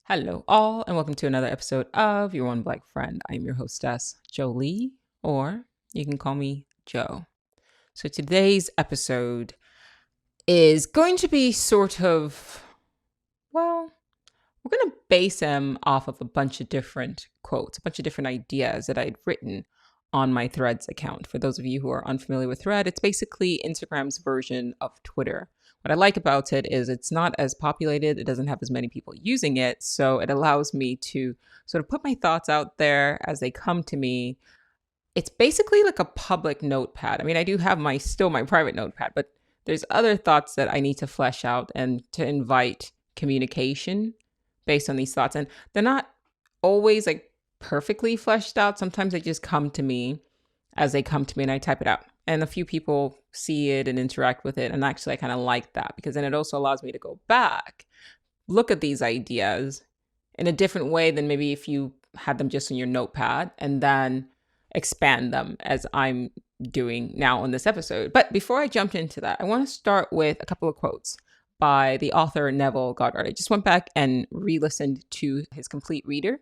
Hello, all, and welcome to another episode of Your One Black Friend. I'm your hostess, Jolie, or you can call me Joe. So today's episode is going to be we're going to base them off of a bunch of different quotes, a bunch of different ideas that I'd written on my Threads account. For those of you who are unfamiliar with Thread, it's basically Instagram's version of Twitter. What I like about it is it's not as populated. It doesn't have as many people using it. So it allows me to sort of put my thoughts out there as they come to me. It's basically like a public notepad. I mean, I do have my private notepad, but there's other thoughts that I need to flesh out and to invite communication based on these thoughts. And they're not always like perfectly fleshed out. Sometimes they just come to me as they come to me and I type it out. And a few people see it and interact with it. And actually, I kind of like that because then it also allows me to go back, look at these ideas in a different way than maybe if you had them just on your notepad and then expand them as I'm doing now on this episode. But before I jump into that, I want to start with a couple of quotes by the author Neville Goddard. I just went back and re-listened to his complete reader.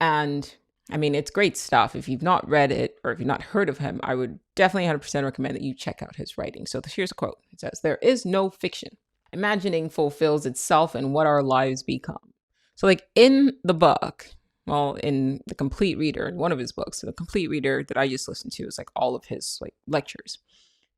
And I mean, it's great stuff. If you've not read it or if you've not heard of him, I would definitely 100% recommend that you check out his writing. So here's a quote. It says, "There is no fiction. Imagining fulfills itself in what our lives become." So like in the book, in the complete reader, in one of his books, the complete reader that I just listened to is like all of his like lectures.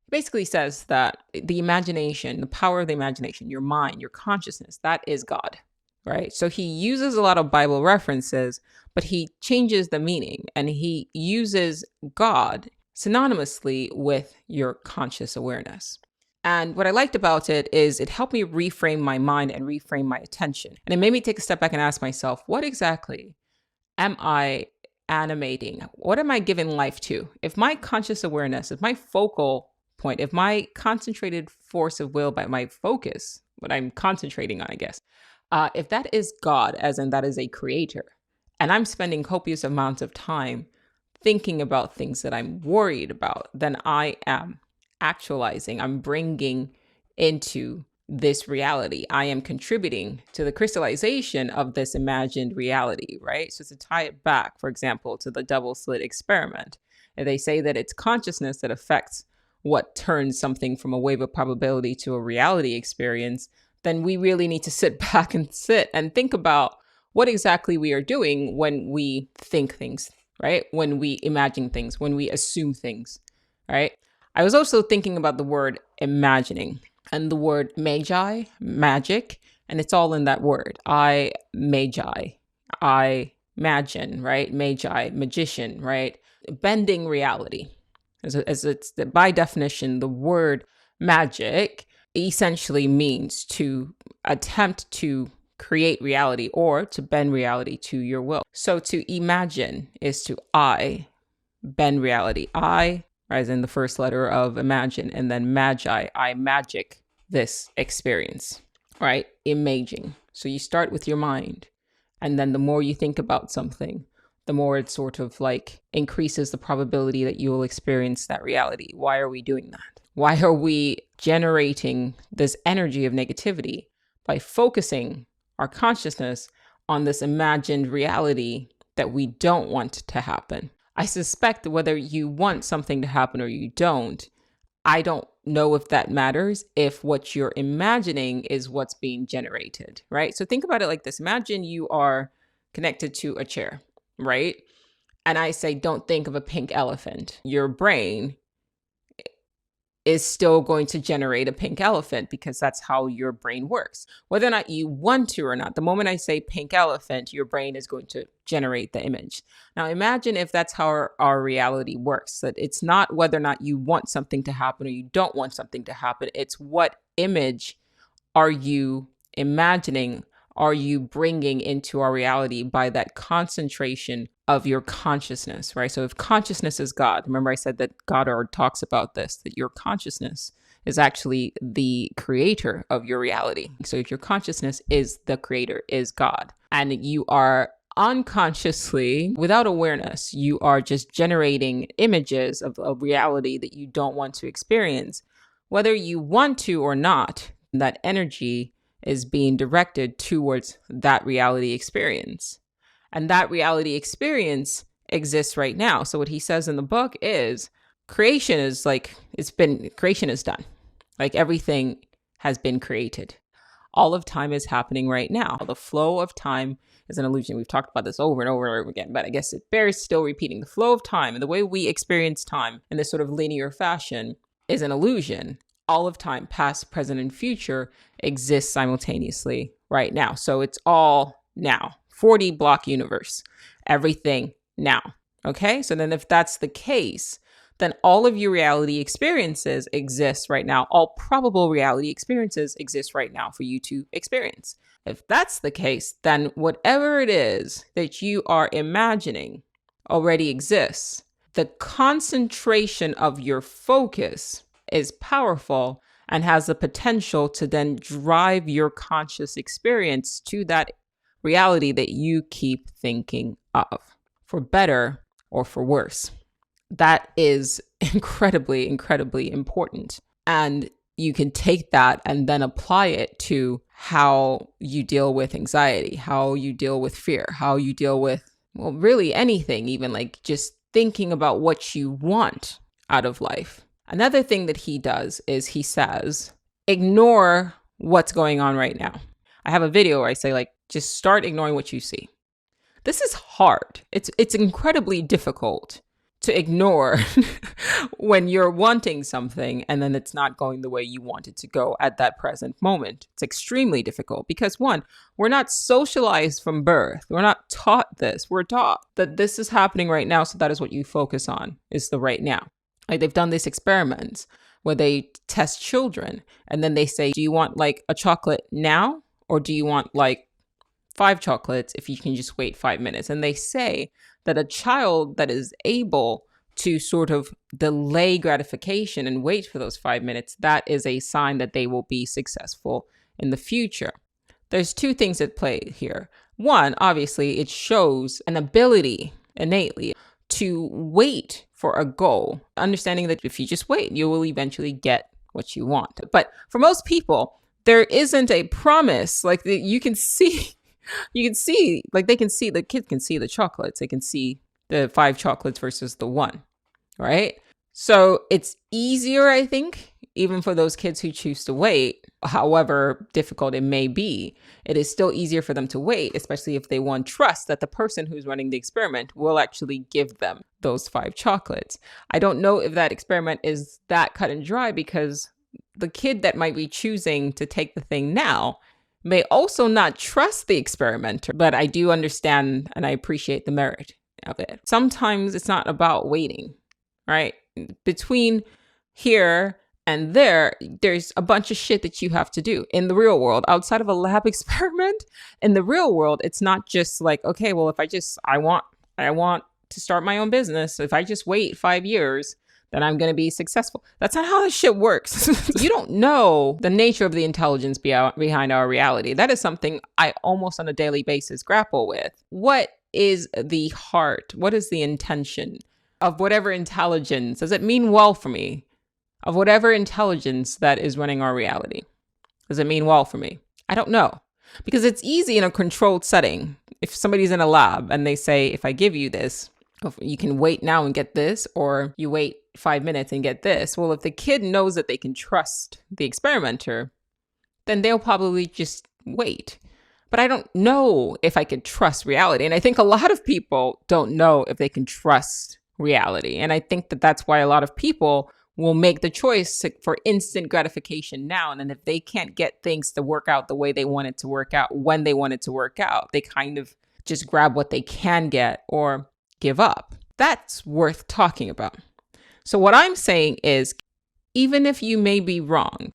He basically says that the imagination, the power of the imagination, your mind, your consciousness, that is God. Right. So he uses a lot of Bible references, but he changes the meaning and he uses God synonymously with your conscious awareness. And what I liked about it is it helped me reframe my mind and reframe my attention. And it made me take a step back and ask myself, what exactly am I animating? What am I giving life to? If my conscious awareness, if my focal point, if my concentrated force of will by my focus, what I'm concentrating on, I guess, if that is God, as in that is a creator, and I'm spending copious amounts of time thinking about things that I'm worried about, then I am actualizing, I'm bringing into this reality. I am contributing to the crystallization of this imagined reality, right? So to tie it back, for example, to the double slit experiment, if they say that it's consciousness that affects what turns something from a wave of probability to a reality experience, then we really need to sit back and think about what exactly we are doing when we think things, right? When we imagine things, when we assume things, right? I was also thinking about the word imagining and the word magi, magic, and it's all in that word. I imagine, right? Magi, magician, right? Bending reality. As it's by definition, the word magic essentially means to attempt to create reality or to bend reality to your will. So to imagine is to bend reality. I, as in the first letter of imagine, and then magi, I magic this experience, right? Imaging. So you start with your mind, and then the more you think about something, the more it sort of like increases the probability that you will experience that reality. Why are we doing that? Why are we generating this energy of negativity by focusing our consciousness on this imagined reality that we don't want to happen? I suspect that whether you want something to happen or you don't, I don't know if that matters if what you're imagining is what's being generated, right? So think about it like this. Imagine you are connected to a chair, right? And I say, don't think of a pink elephant. Your brain is still going to generate a pink elephant because that's how your brain works. Whether or not you want to or not, the moment I say pink elephant, your brain is going to generate the image. Now imagine if that's how our reality works, that it's not whether or not you want something to happen or you don't want something to happen. It's what image are you imagining, are you bringing into our reality by that concentration of your consciousness, right? So if consciousness is God, remember I said that Goddard talks about this, that your consciousness is actually the creator of your reality. So if your consciousness is the creator, is God, and you are unconsciously, without awareness, you are just generating images of a reality that you don't want to experience, whether you want to or not, that energy is being directed towards that reality experience. And that reality experience exists right now. So what he says in the book is creation is creation is done. Like everything has been created. All of time is happening right now. The flow of time is an illusion. We've talked about this over and over and over again, but I guess it bears still repeating. The flow of time and the way we experience time in this sort of linear fashion is an illusion. All of time, past, present, and future, exists simultaneously right now. So it's all now. 4D block universe. Everything now. Okay? So then if that's the case, then all of your reality experiences exist right now. All probable reality experiences exist right now for you to experience. If that's the case, then whatever it is that you are imagining already exists. The concentration of your focus is powerful and has the potential to then drive your conscious experience to that reality that you keep thinking of, for better or for worse. That is incredibly, incredibly important. And you can take that and then apply it to how you deal with anxiety, how you deal with fear, how you deal with, well, really anything, even like just thinking about what you want out of life. Another thing that he does is he says, ignore what's going on right now. I have a video where I say, like, just start ignoring what you see. This is hard. It's incredibly difficult to ignore when you're wanting something and then it's not going the way you want it to go at that present moment. It's extremely difficult because, one, we're not socialized from birth. We're not taught this. We're taught that this is happening right now, so that is what you focus on, is the right now. Like, they've done these experiments where they test children and then they say, do you want like a chocolate now, or do you want like 5 chocolates if you can just wait 5 minutes? And they say that a child that is able to sort of delay gratification and wait for those 5 minutes, that is a sign that they will be successful in the future. There's 2 things at play here. One, obviously, it shows an ability innately to wait for a goal, understanding that if you just wait, you will eventually get what you want. But for most people, there isn't a promise. Like, you can see, like, they can see, the kid can see the chocolates. They can see the 5 chocolates versus the 1, right? So it's easier, I think, even for those kids who choose to wait, however difficult it may be, it is still easier for them to wait, especially if they want trust that the person who's running the experiment will actually give them those 5 chocolates. I don't know if that experiment is that cut and dry, because the kid that might be choosing to take the thing now may also not trust the experimenter, but I do understand and I appreciate the merit of it. Sometimes it's not about waiting, right? Between here and there's a bunch of shit that you have to do in the real world outside of a lab experiment. In the real world, it's not just like, okay, well, if I want to start my own business. So if I just wait 5 years, then I'm going to be successful. That's not how this shit works. You don't know the nature of the intelligence behind our reality. That is something I almost on a daily basis grapple with. What is the heart? What is the intention of whatever intelligence? Does it mean well for me? Of whatever intelligence that is running our reality? Does it mean well for me? I don't know. Because it's easy in a controlled setting. If somebody's in a lab and they say, if I give you this, you can wait now and get this, or you wait 5 minutes and get this. Well, if the kid knows that they can trust the experimenter, then they'll probably just wait. But I don't know if I can trust reality. And I think a lot of people don't know if they can trust reality. And I think that that's why a lot of people will make the choice for instant gratification now. And then if they can't get things to work out the way they want it to work out, when they want it to work out, they kind of just grab what they can get or give up. That's worth talking about. So what I'm saying is, even if you may be wrong,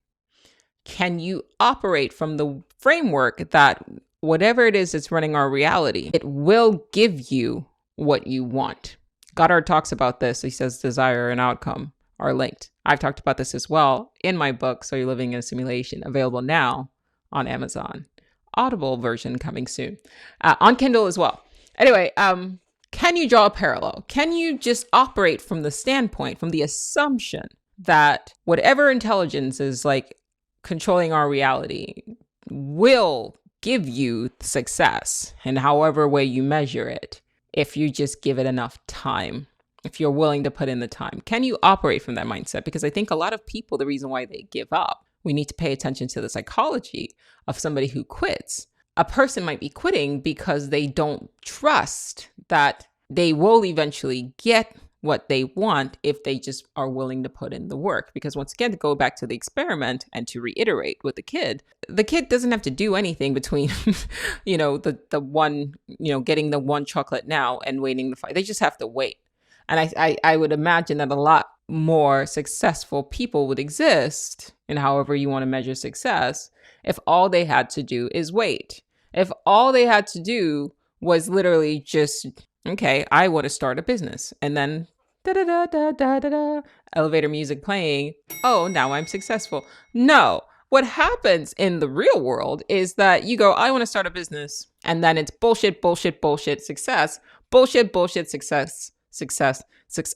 can you operate from the framework that whatever it is that's running our reality, it will give you what you want? Goddard talks about this. He says desire and outcome are linked. I've talked about this as well in my book, So You're Living in a Simulation, available now on Amazon. Audible version coming soon. On Kindle as well. Anyway, can you draw a parallel? Can you just operate from the standpoint, from the assumption that whatever intelligence is like controlling our reality, will give you success in however way you measure it if you just give it enough time, if you're willing to put in the time. Can you operate from that mindset? Because I think a lot of people, the reason why they give up, we need to pay attention to the psychology of somebody who quits. A person might be quitting because they don't trust that they will eventually get what they want if they just are willing to put in the work. Because once again, to go back to the experiment and to reiterate with the kid doesn't have to do anything between, the one, getting the one chocolate now and waiting the 5. They just have to wait. And I would imagine that a lot more successful people would exist, and however you want to measure success, if all they had to do is wait. If all they had to do was literally just, okay, I want to start a business. And then da-da-da-da-da-da-da, elevator music playing. Oh, now I'm successful. No. What happens in the real world is that you go, I want to start a business. And then it's bullshit, bullshit, bullshit, success. Bullshit, bullshit, success.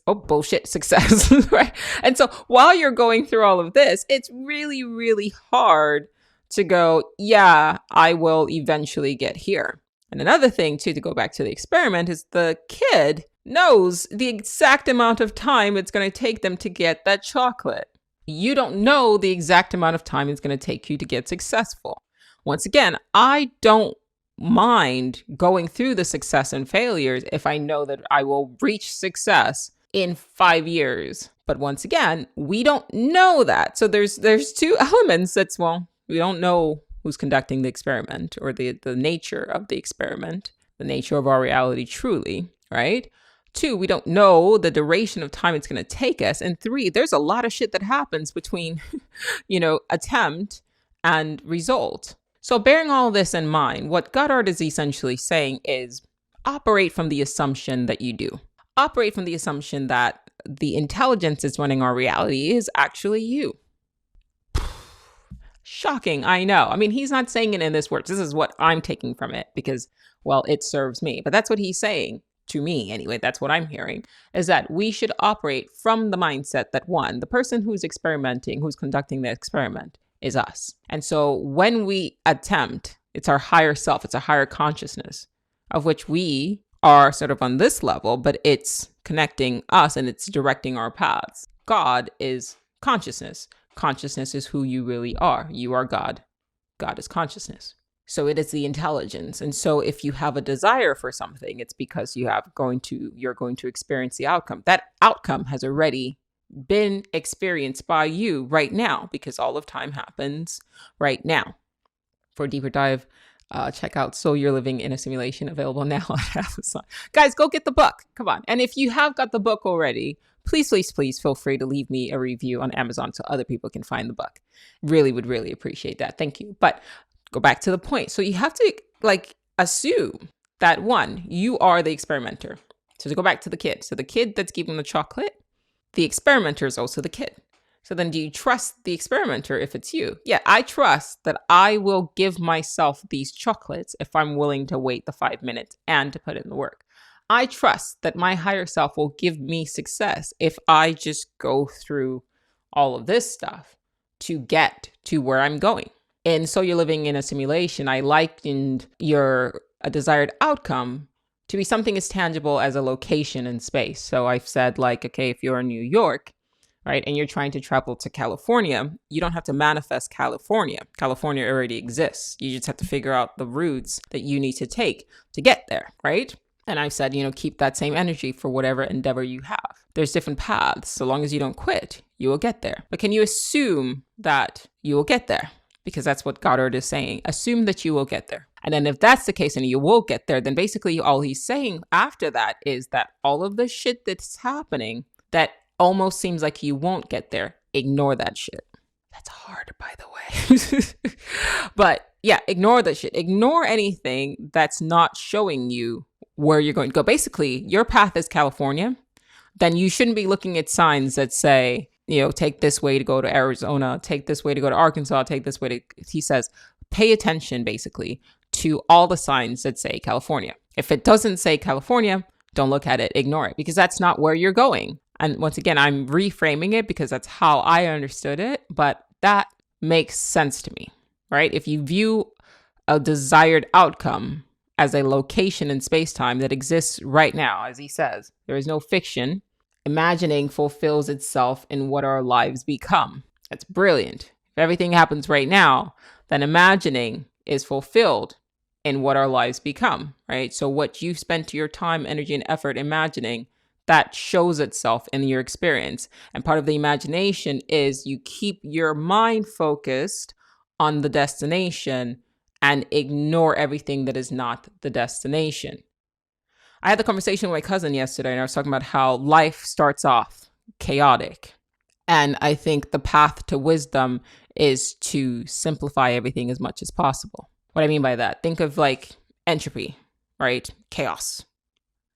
Bullshit, success. Right? And so while you're going through all of this, it's really, really hard to go, yeah, I will eventually get here. And another thing too, to go back to the experiment, is the kid knows the exact amount of time it's going to take them to get that chocolate. You don't know the exact amount of time it's going to take you to get successful. Once again, I don't mind going through the success and failures if I know that I will reach success in 5 years. But once again, we don't know that. So there's two elements. That's, well, we don't know who's conducting the experiment, or the nature of the experiment, the nature of our reality truly, right? 2, we don't know the duration of time it's going to take us. And 3, there's a lot of shit that happens between, attempt and result. So bearing all this in mind, what Goddard is essentially saying is operate from the assumption that you do. Operate from the assumption that the intelligence that's running our reality is actually you. Shocking, I know. I mean, he's not saying it in this words. This is what I'm taking from it because, well, it serves me. But that's what he's saying to me anyway. That's what I'm hearing, is that we should operate from the mindset that, one, the person who's experimenting, who's conducting the experiment, is us. And so when we attempt, it's our higher self, it's a higher consciousness of which we are sort of on this level, but it's connecting us and it's directing our paths. God is consciousness. Consciousness is who you really are. You are God. God is consciousness. So it is the intelligence. And so if you have a desire for something, it's because you're going to experience the outcome. That outcome has already been experienced by you right now, because all of time happens right now. For a deeper dive, check out So You're Living in a Simulation, available now on Amazon. Guys, go get the book. Come on. And if you have got the book already, please feel free to leave me a review on Amazon so other people can find the book. Would really appreciate that. Thank you. But go back to the point. So you have to assume that, one, you are the experimenter. So to go back to the kid. So the kid that's giving the chocolate, the experimenter is also the kid. So then do you trust the experimenter if it's you? Yeah, I trust that I will give myself these chocolates if I'm willing to wait the 5 minutes and to put in the work. I trust that my higher self will give me success if I just go through all of this stuff to get to where I'm going. And So You're Living in a Simulation, I likened a desired outcome to be something as tangible as a location in space. So I've said, okay, if you're in New York, right, and you're trying to travel to California, you don't have to manifest California. California already exists. You just have to figure out the routes that you need to take to get there, right? And I've said, keep that same energy for whatever endeavor you have. There's different paths. So long as you don't quit, you will get there. But can you assume that you will get there? Because that's what Goddard is saying. Assume that you will get there. And then if that's the case and you will get there, then basically all he's saying after that is that all of the shit that's happening that almost seems like you won't get there, ignore that shit. That's hard, by the way. But yeah, ignore that shit. Ignore anything that's not showing you where you're going to go. Basically, your path is California. Then you shouldn't be looking at signs that say, take this way to go to Arizona, take this way to go to Arkansas, take this way to, he says, pay attention basically to all the signs that say California. If it doesn't say California, don't look at it, ignore it, because that's not where you're going. And once again, I'm reframing it because that's how I understood it, but that makes sense to me. right? If you view a desired outcome as a location in space-time that exists right now, as he says, there is no fiction. Imagining fulfills itself in what our lives become. That's brilliant. If everything happens right now, then imagining is fulfilled in what our lives become, right? So what you spent your time, energy, and effort imagining, that shows itself in your experience. And part of the imagination is you keep your mind focused on the destination and ignore everything that is not the destination. I had the conversation with my cousin yesterday, and I was talking about how life starts off chaotic. And I think the path to wisdom is to simplify everything as much as possible. What I mean by that, think of like entropy, right? Chaos.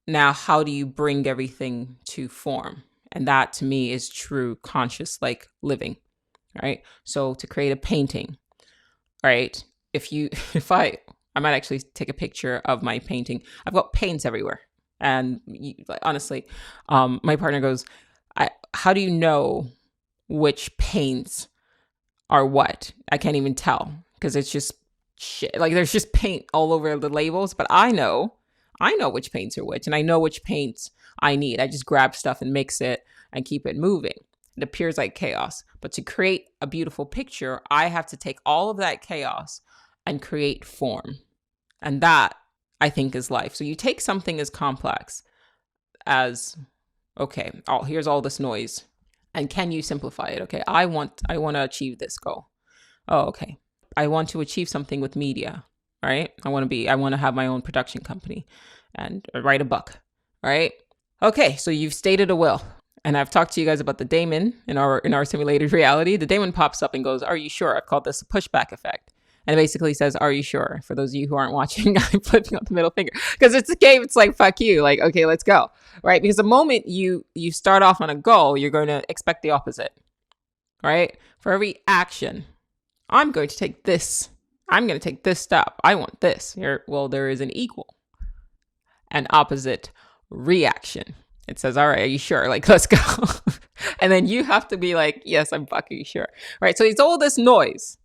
Now, how do you bring everything to form? And that to me is true conscious like living, right? So to create a painting, right? I might actually take a picture of my painting. I've got paints everywhere. And honestly, my partner goes, how do you know which paints are what? I can't even tell because it's just shit. Like there's just paint all over the labels, but I know which paints are which, and I know which paints I need. I just grab stuff and mix it and keep it moving. It appears like chaos, but to create a beautiful picture, I have to take all of that chaos and create form. And that, I think, is life. So you take something as complex as, okay, here's all this noise. And can you simplify it? Okay, I want to achieve this goal. Oh, okay. I want to achieve something with media, right? I want to have my own production company and write a book, right? Okay, so you've stated a will. And I've talked to you guys about the daemon in our simulated reality. The daemon pops up and goes, "Are you sure?" I've called this a pushback effect. And it basically says, "Are you sure?" For those of you who aren't watching, I'm flipping up the middle finger. Because it's a game, it's like, fuck you. Like, okay, let's go. Right? Because the moment you start off on a goal, you're going to expect the opposite. Right? For every action, I'm going to take this. I'm going to take this step. I want this. There is an equal and opposite reaction. It says, all right, are you sure? Like, let's go. And then you have to be like, yes, I'm fucking sure. Right? So it's all this noise.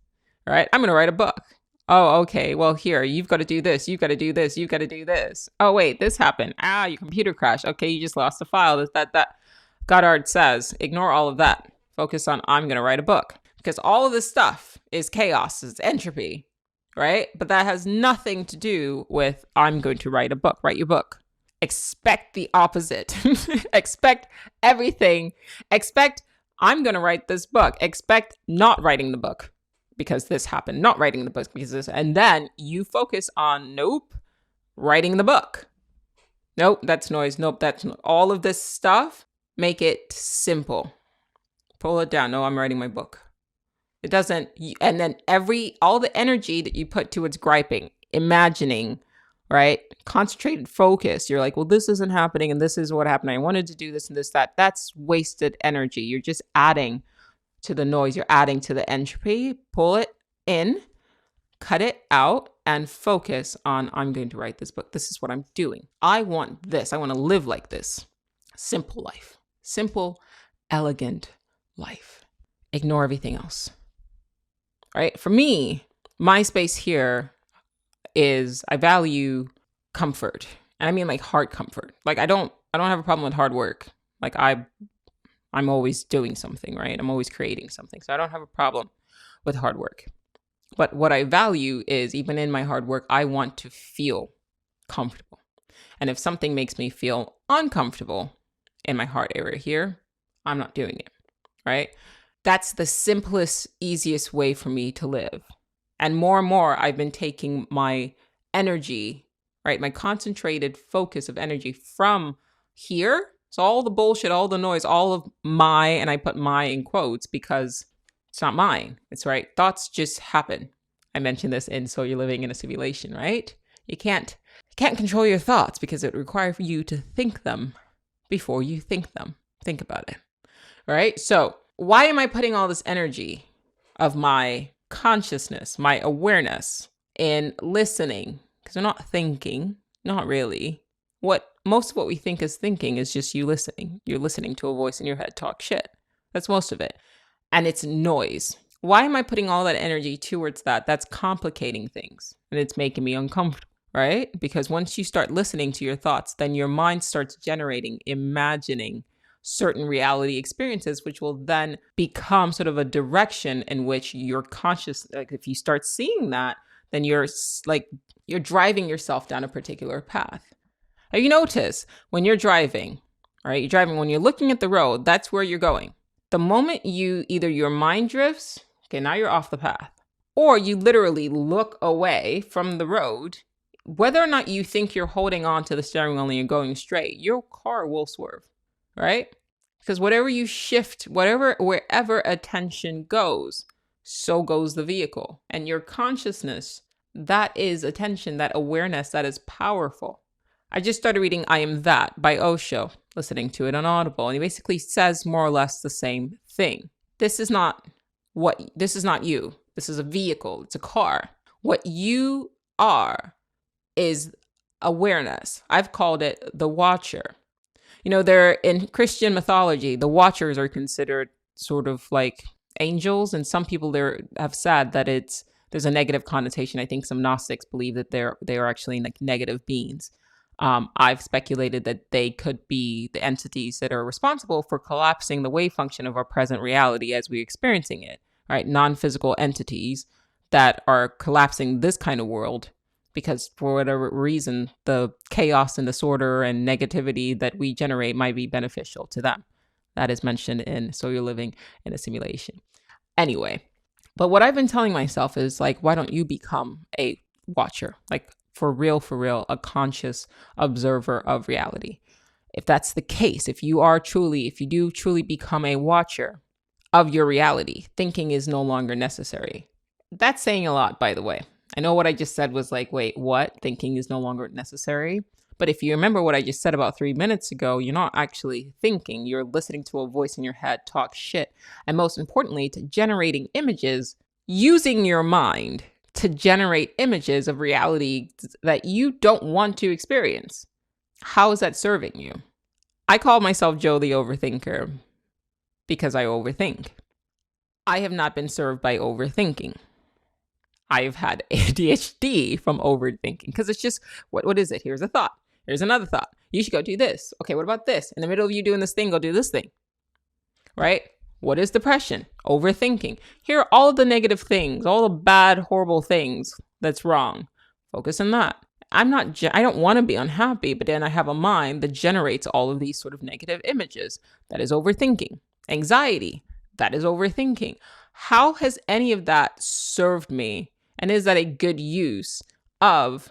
All right, I'm going to write a book. Oh, okay. Well, here, you've got to do this. You've got to do this. You've got to do this. Oh, wait, this happened. Your computer crashed. Okay, you just lost a file. That. Goddard says, ignore all of that. Focus on, I'm going to write a book. Because all of this stuff is chaos, it's entropy, right? But that has nothing to do with, I'm going to write a book. Write your book. Expect the opposite. Expect everything. Expect, I'm going to write this book. Expect not writing the book. Because this happened, not writing the book because this, and then you focus on, nope, writing the book. Nope, that's noise. Nope, that's all of this stuff. Make it simple. Pull it down. No, I'm writing my book. It doesn't, and then all the energy that you put towards griping, imagining, right? Concentrated focus. You're like, well, this isn't happening and this is what happened. I wanted to do this and this, that. That's wasted energy. You're just adding to the noise, you're adding to the entropy. Pull it in, cut it out, and focus on, I'm going to write this book. This is what I'm doing. I want this. I want to live like this. Simple life. Simple, elegant life. Ignore everything else. Right? For me, my space here is I value comfort. And I mean like hard comfort. Like I don't have a problem with hard work. Like I'm always doing something, right? I'm always creating something. So I don't have a problem with hard work. But what I value is even in my hard work, I want to feel comfortable. And if something makes me feel uncomfortable in my heart area here, I'm not doing it, right? That's the simplest, easiest way for me to live. And more, I've been taking my energy, right? My concentrated focus of energy from here. So all the bullshit, all the noise, all of my, and I put my in quotes because it's not mine. It's right. Thoughts just happen. I mentioned this in So You're Living in a Simulation, right? You can't control your thoughts because it requires you to think them before you think them. Think about it. All right. So why am I putting all this energy of my consciousness, my awareness in listening? Because I'm not thinking, not really. Most of what we think is thinking is just you listening. You're listening to a voice in your head talk shit. That's most of it. And it's noise. Why am I putting all that energy towards that? That's complicating things and it's making me uncomfortable, right? Because once you start listening to your thoughts, then your mind starts generating, imagining certain reality experiences, which will then become sort of a direction in which you're conscious. Like if you start seeing that, then you're driving yourself down a particular path. Now you notice when you're driving, right? You're driving, when you're looking at the road, that's where you're going. The moment either your mind drifts, okay, now you're off the path, or you literally look away from the road, whether or not you think you're holding on to the steering wheel and you're going straight, your car will swerve, right? Because whatever you shift, wherever attention goes, so goes the vehicle. And your consciousness, that is attention, that awareness, that is powerful. I just started reading I Am That by Osho, listening to it on Audible, and he basically says more or less the same thing. This is not you. This is a vehicle. It's a car. What you are is awareness. I've called it the watcher. They're in Christian mythology, the watchers are considered sort of like angels, and some people there have said that there's a negative connotation. I think some Gnostics believe that they are actually like negative beings. I've speculated that they could be the entities that are responsible for collapsing the wave function of our present reality as we're experiencing it, right? Non-physical entities that are collapsing this kind of world because for whatever reason, the chaos and disorder and negativity that we generate might be beneficial to them. That is mentioned in So You're Living in a Simulation. Anyway, but what I've been telling myself is like, why don't you become a watcher? Like, for real, a conscious observer of reality. If that's the case, if you do truly become a watcher of your reality, thinking is no longer necessary. That's saying a lot, by the way. I know what I just said was like, wait, what? Thinking is no longer necessary? But if you remember what I just said about 3 minutes ago, you're not actually thinking. You're listening to a voice in your head talk shit. And most importantly, to generating images using your mind to generate images of reality that you don't want to experience. How is that serving you? I call myself Joe the Overthinker because I overthink. I have not been served by overthinking. I've had ADHD from overthinking because it's just, what is it? Here's a thought. Here's another thought. You should go do this. Okay, what about this? In the middle of you doing this thing, go do this thing. Right? What is depression? Overthinking. Here are all of the negative things, all the bad, horrible things that's wrong. Focus on that. I don't want to be unhappy, but then I have a mind that generates all of these sort of negative images. That is overthinking. Anxiety. That is overthinking. How has any of that served me? And is that a good use of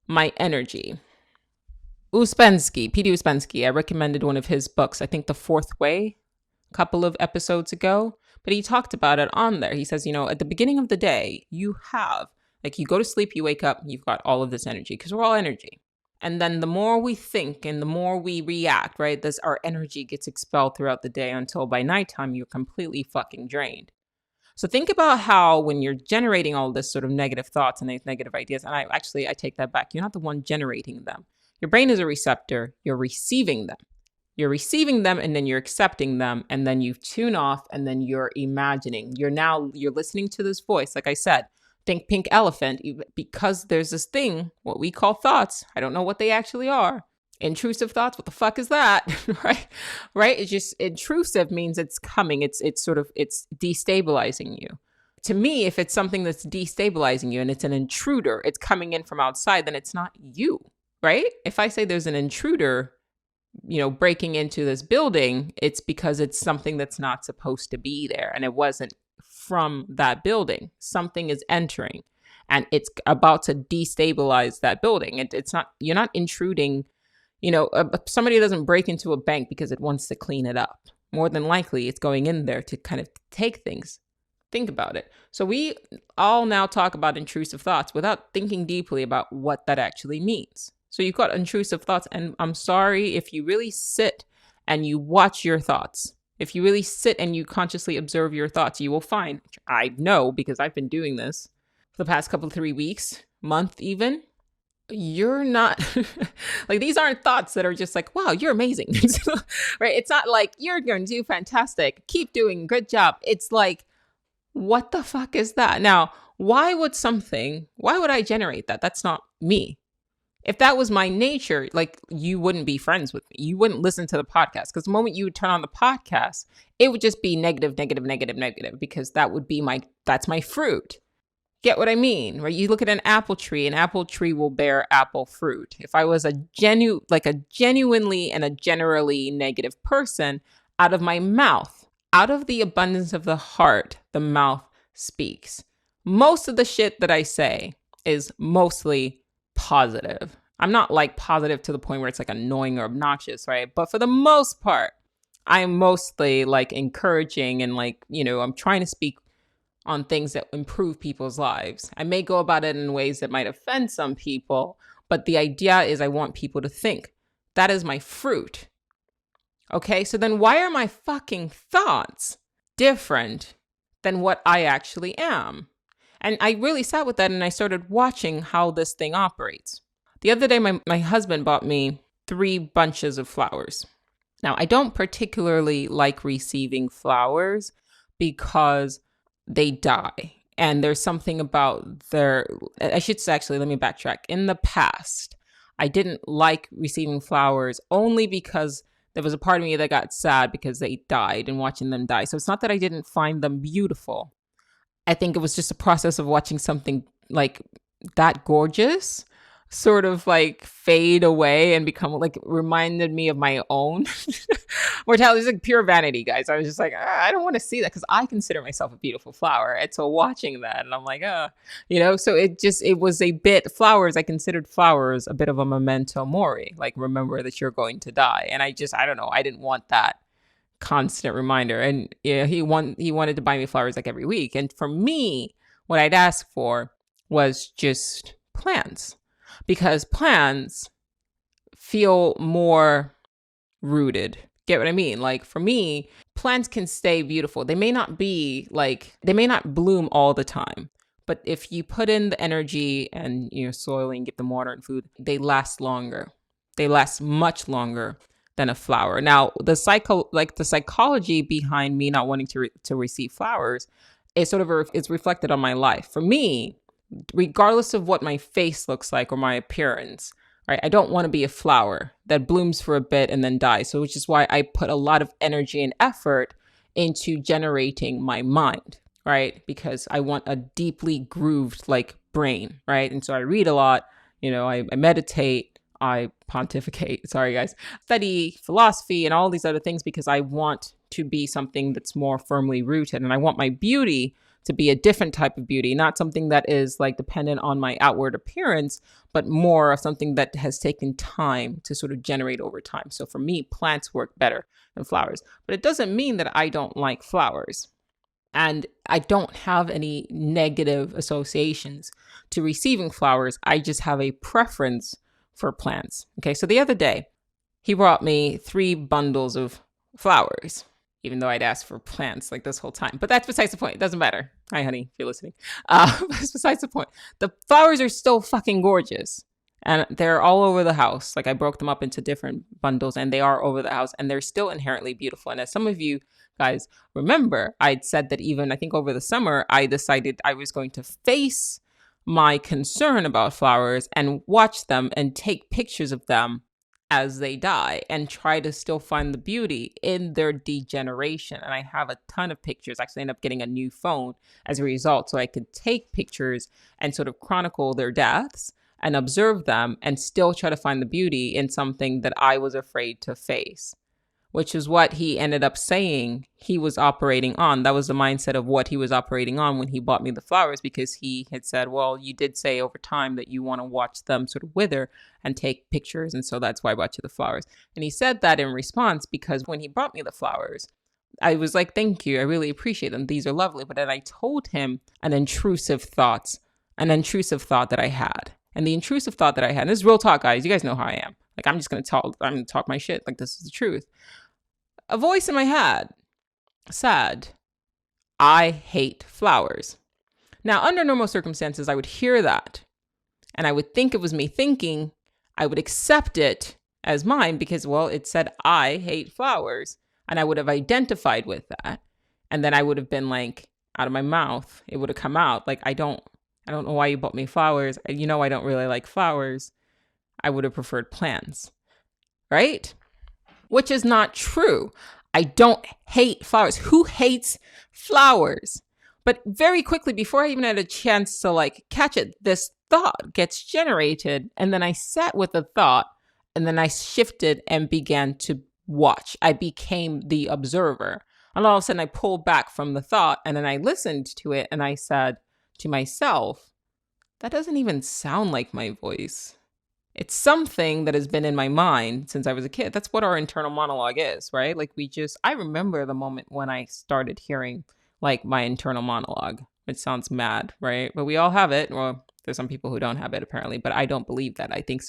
my energy? P.D. Uspensky, I recommended one of his books, I think The Fourth Way, couple of episodes ago, but he talked about it on there. He says, at the beginning of the day, you have, like, you go to sleep, you wake up, you've got all of this energy because we're all energy. And then the more we think and the more we react, right, our energy gets expelled throughout the day until by nighttime, you're completely fucking drained. So think about how when you're generating all this sort of negative thoughts and these negative ideas, and I take that back. You're not the one generating them. Your brain is a receptor. You're receiving them. You're receiving them and then you're accepting them and then you tune off and then you're imagining. You're listening to this voice. Like I said, think pink elephant because there's this thing, what we call thoughts. I don't know what they actually are. Intrusive thoughts. What the fuck is that? Right? It's just intrusive means it's coming. It's destabilizing you. To me, if it's something that's destabilizing you and it's an intruder, it's coming in from outside, then it's not you, right? If I say there's an intruder, breaking into this building, it's because it's something that's not supposed to be there. And it wasn't from that building. Something is entering and it's about to destabilize that building. You're not intruding, somebody doesn't break into a bank because it wants to clean it up. More than likely, it's going in there to kind of take things. Think about it. So we all now talk about intrusive thoughts without thinking deeply about what that actually means. So you've got intrusive thoughts, and I'm sorry, if you really sit and you watch your thoughts, if you really sit and you consciously observe your thoughts, you will find, I know because I've been doing this for the past 3 weeks, month even, you're not, like these aren't thoughts that are just like, wow, you're amazing, right? It's not like you're going to do fantastic, keep doing, good job. It's like, What the fuck is that? Now, why would I generate that? That's not me. If that was my nature, like, you wouldn't be friends with me. You wouldn't listen to the podcast, because the moment you would turn on the podcast, it would just be negative, negative, negative, negative, because that's my fruit. Get what I mean? Right? You look at an apple tree will bear apple fruit. If I was a genuinely and a generally negative person, out of my mouth, out of the abundance of the heart, the mouth speaks. Most of the shit that I say is mostly positive. I'm not like positive to the point where it's like annoying or obnoxious, right? But for the most part, I'm mostly like encouraging and like, I'm trying to speak on things that improve people's lives. I may go about it in ways that might offend some people, but the idea is I want people to think. That is my fruit. Okay, so then why are my fucking thoughts different than what I actually am? And I really sat with that and I started watching how this thing operates. The other day, my husband bought me 3 bunches of flowers. Now, I don't particularly like receiving flowers because they die. And there's something about I should say, actually, let me backtrack. In the past, I didn't like receiving flowers only because there was a part of me that got sad because they died and watching them die. So it's not that I didn't find them beautiful. I think it was just a process of watching something like that gorgeous sort of like fade away and become like, reminded me of my own mortality. It's like pure vanity, guys. I was just like, I don't want to see that, because I consider myself a beautiful flower. And so watching that, and I'm like, so it was a bit, flowers, I considered flowers a bit of a memento mori, like, remember that you're going to die. And I don't know, I didn't want that constant reminder. And he wanted to buy me flowers like every week. And for me, what I'd ask for was just plants, because plants feel more rooted. Get what I mean? Like, for me, plants can stay beautiful. They may not bloom all the time, but if you put in the energy and, soiling, give them water and food, they last longer. They last much longer than a flower. Now, the psychology behind me not wanting to receive flowers is sort of is reflected on my life. For me, regardless of what my face looks like or my appearance, right? I don't want to be a flower that blooms for a bit and then dies. So, which is why I put a lot of energy and effort into generating my mind, right? Because I want a deeply grooved like brain, right? And so I read a lot, I meditate, I pontificate, sorry guys, study philosophy and all these other things, because I want to be something that's more firmly rooted. And I want my beauty to be a different type of beauty, not something that is like dependent on my outward appearance, but more of something that has taken time to sort of generate over time. So for me, plants work better than flowers, but it doesn't mean that I don't like flowers. And I don't have any negative associations to receiving flowers. I just have a preference for plants. Okay, so the other day, he brought me 3 bundles of flowers, even though I'd asked for plants like this whole time. But that's besides the point. It doesn't matter. Hi, honey, if you're listening. That's besides the point. The flowers are still fucking gorgeous. And they're all over the house. Like, I broke them up into different bundles, and they are over the house, and they're still inherently beautiful. And as some of you guys remember, I'd said that even, I think over the summer, I decided I was going to face my concern about flowers and watch them and take pictures of them as they die and try to still find the beauty in their degeneration. And I have a ton of pictures. Actually, I ended up getting a new phone as a result, so I could take pictures and sort of chronicle their deaths and observe them and still try to find the beauty in something that I was afraid to face, which is what he ended up saying he was operating on. That was the mindset of what he was operating on when he bought me the flowers, because he had said, well, you did say over time that you want to watch them sort of wither and take pictures. And so that's why I bought you the flowers. And he said that in response, because when he brought me the flowers, I was like, thank you. I really appreciate them. These are lovely. But then I told him an intrusive thought that I had. And the intrusive thought that I had, and this is real talk, guys. You guys know how I am. Like, I'm going to talk my shit. Like, this is the truth. A voice in my head said, I hate flowers. Now, under normal circumstances, I would hear that and I would think it was me thinking. I would accept it as mine because, well, it said, I hate flowers. And I would have identified with that. And then I would have been like, out of my mouth, it would have come out. Like, I don't know why you bought me flowers. You know, I don't really like flowers. I would have preferred plants, right? Which is not true. I don't hate flowers. Who hates flowers? But very quickly, before I even had a chance to like catch it, this thought gets generated. And then I sat with the thought, and then I shifted and began to watch. I became the observer. And all of a sudden I pulled back from the thought, and then I listened to it, and I said to myself, that doesn't even sound like my voice. It's something that has been in my mind since I was a kid. That's what our internal monologue is, right? Like I remember the moment when I started hearing like my internal monologue. It sounds mad, right? But we all have it. Well, there's some people who don't have it apparently, but I don't believe that. I think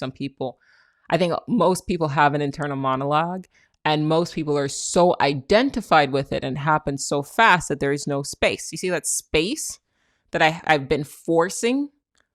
most people have an internal monologue, and most people are so identified with it and happens so fast that there is no space. You see that space that I've been forcing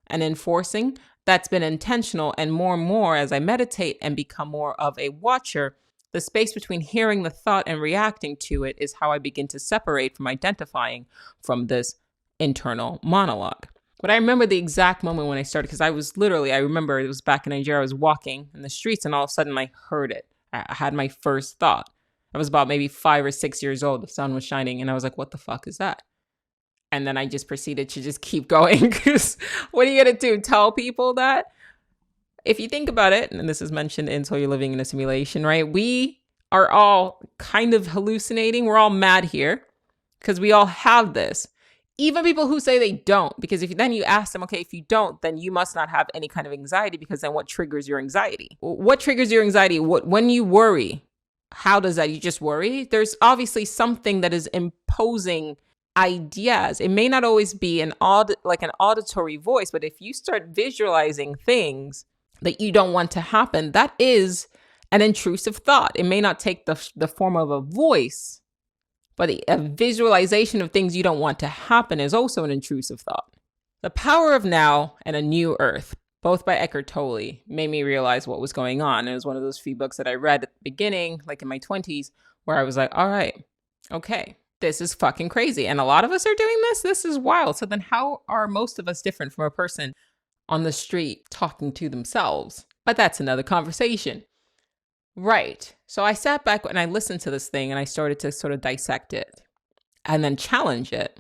and enforcing? That's been intentional. And more as I meditate and become more of a watcher, the space between hearing the thought and reacting to it is how I begin to separate from identifying from this internal monologue. But I remember the exact moment when I started, because I remember it was back in Nigeria. I was walking in the streets, and all of a sudden I heard it. I had my first thought. I was about maybe 5 or 6 years old. The sun was shining, and I was like, what the fuck is that? And then I just proceeded to just keep going, because what are you going to do? Tell people that? If you think about it, and this is mentioned in So You're Living in a Simulation, right? We are all kind of hallucinating. We're all mad here because we all have this. Even people who say they don't, because then you ask them, okay, if you don't, then you must not have any kind of anxiety, because then what triggers your anxiety? What triggers your anxiety? When you worry, how does that? You just worry? There's obviously something that is imposing ideas. It may not always be an auditory voice, but if you start visualizing things that you don't want to happen, that is an intrusive thought. It may not take the form of a voice, but a visualization of things you don't want to happen is also an intrusive thought. The Power of Now and A New Earth, both by Eckhart Tolle, made me realize what was going on. It was one of those few books that I read at the beginning, like in my 20s, where I was like, all right, okay, this is fucking crazy. And a lot of us are doing this. This is wild. So then how are most of us different from a person on the street talking to themselves? But that's another conversation. Right. So I sat back and I listened to this thing, and I started to sort of dissect it and then challenge it.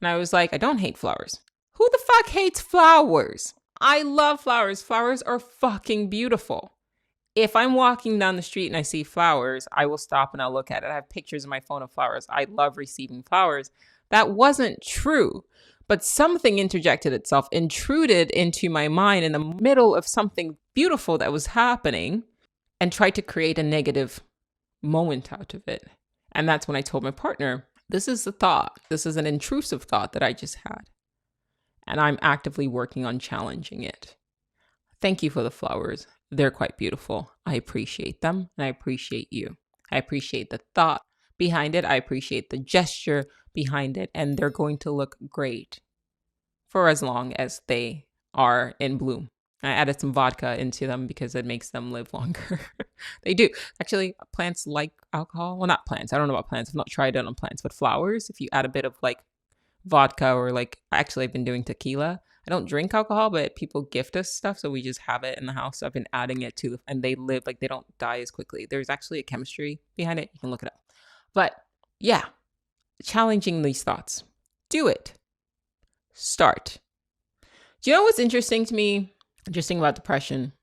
And I was like, I don't hate flowers. Who the fuck hates flowers? I love flowers. Flowers are fucking beautiful. If I'm walking down the street and I see flowers, I will stop and I'll look at it. I have pictures in my phone of flowers. I love receiving flowers. That wasn't true. But something interjected itself, intruded into my mind in the middle of something beautiful that was happening, and tried to create a negative moment out of it. And that's when I told my partner, this is a thought. This is an intrusive thought that I just had. And I'm actively working on challenging it. Thank you for the flowers. They're quite beautiful. I appreciate them, and I appreciate you. I appreciate the thought behind it. I appreciate the gesture behind it. And they're going to look great for as long as they are in bloom. I added some vodka into them because it makes them live longer. They do. Actually, plants like alcohol. Well, not plants. I don't know about plants. I've not tried it on plants, but flowers, if you add a bit of like vodka or actually I've been doing tequila. I don't drink alcohol, but people gift us stuff. So we just have it in the house. So I've been adding it and they live, like they don't die as quickly. There's actually a chemistry behind it. You can look it up. But yeah, challenging these thoughts. Do it. Start. Do you know what's interesting to me? Interesting about depression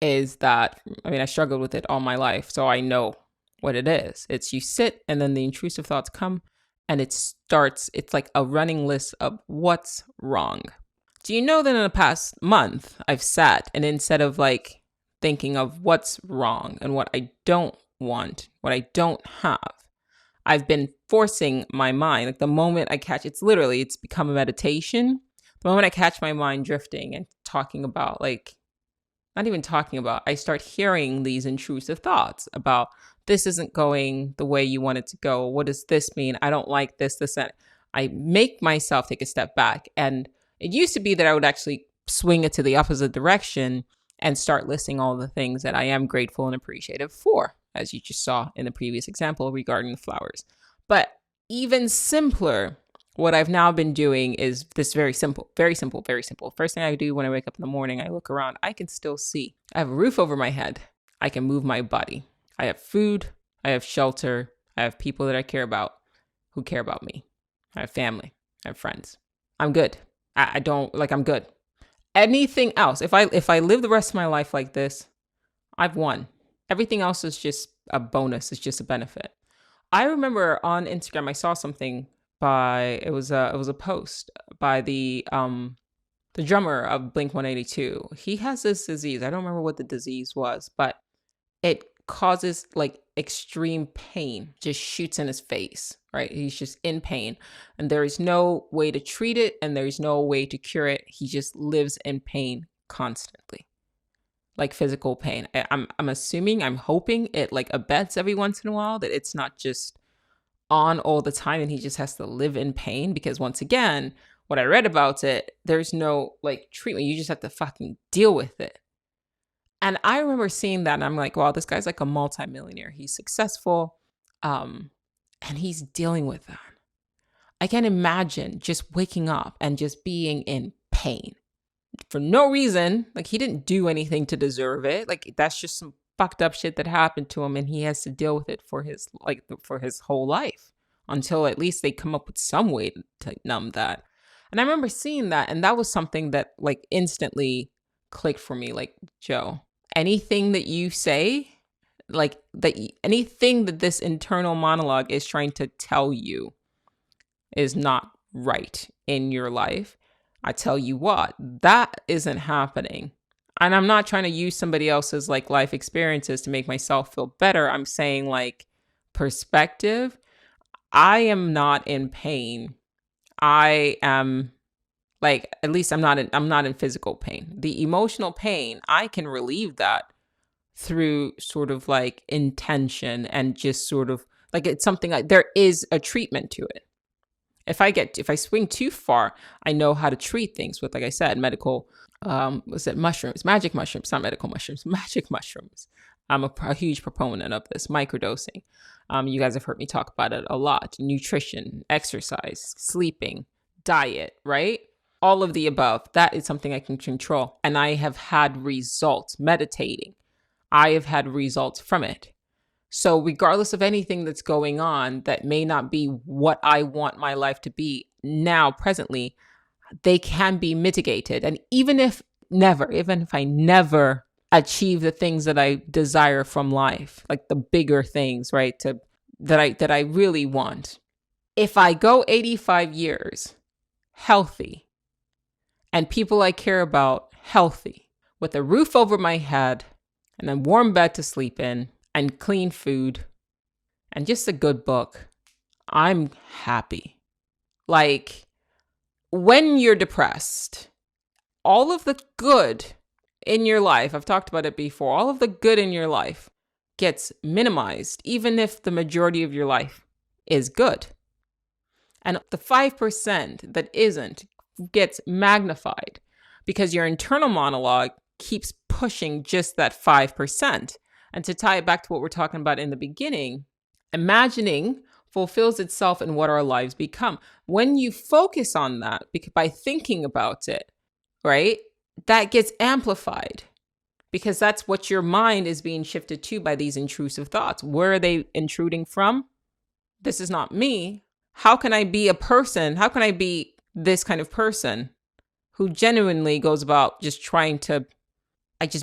is that, I struggled with it all my life, so I know what it is. It's you sit and then the intrusive thoughts come and it's like a running list of what's wrong. Do you know that in the past month, I've sat and instead of like thinking of what's wrong and what I don't want, what I don't have, I've been forcing my mind, like the moment I catch, it's become a meditation. The moment I catch my mind drifting and talking about I start hearing these intrusive thoughts about this isn't going the way you want it to go. What does this mean? I don't like this, that. I make myself take a step back. And it used to be that I would actually swing it to the opposite direction and start listing all the things that I am grateful and appreciative for, as you just saw in the previous example regarding the flowers. But even simpler What I've now been doing is this very simple, very simple, very simple. First thing I do when I wake up in the morning, I look around. I can still see. I have a roof over my head. I can move my body. I have food. I have shelter. I have people that I care about who care about me. I have family. I have friends. I'm good. I don't like, I'm good. Anything else, if I live the rest of my life like this, I've won. Everything else is just a bonus. It's just a benefit. I remember on Instagram, I saw something it was a post by the drummer of Blink 182. He has this disease. I don't remember what the disease was, but it causes like extreme pain, just shoots in his face, right? He's just in pain and there is no way to treat it and there's no way to cure it. He just lives in pain constantly, like physical pain. I'm assuming, I'm hoping it like abets every once in a while, that it's not just on all the time and he just has to live in pain, because once again, what I read about it, there's no like treatment. You just have to fucking deal with it. And I remember seeing that and I'm like, wow, this guy's like a multimillionaire. He's successful. And he's dealing with that. I can't imagine just waking up and just being in pain for no reason. Like, he didn't do anything to deserve it. Like, that's just some fucked up shit that happened to him and he has to deal with it for his whole life, until at least they come up with some way to numb that. And I remember seeing that, and that was something that like instantly clicked for me. Like, Joe, anything that you say, like that, anything that this internal monologue is trying to tell you is not right in your life, I tell you what, that isn't happening. And I'm not trying to use somebody else's like life experiences to make myself feel better. I'm saying like perspective. I am not in pain. I am like, at least I'm not in physical pain. The emotional pain, I can relieve that through sort of like intention and just sort of like, it's something like there is a treatment to it. If I swing too far, I know how to treat things with, like I said, medical, mushrooms, magic mushrooms, not medical mushrooms, magic mushrooms. I'm a huge proponent of this, microdosing. You guys have heard me talk about it a lot. Nutrition, exercise, sleeping, diet, right? All of the above. That is something I can control. And I have had results meditating. I have had results from it. So regardless of anything that's going on that may not be what I want my life to be now, presently, they can be mitigated. And even if I never achieve the things that I desire from life, like the bigger things, right, that I really want, if I go 85 years healthy and people I care about healthy, with a roof over my head and a warm bed to sleep in, and clean food, and just a good book, I'm happy. Like, when you're depressed, all of the good in your life, I've talked about it before, all of the good in your life gets minimized, even if the majority of your life is good. And the 5% that isn't gets magnified because your internal monologue keeps pushing just that 5%. And to tie it back to what we're talking about in the beginning, imagining fulfills itself in what our lives become. When you focus on that by thinking about it, right, that gets amplified because that's what your mind is being shifted to by these intrusive thoughts. Where are they intruding from? This is not me. How can I be a person? How can I be this kind of person who genuinely goes about just trying to,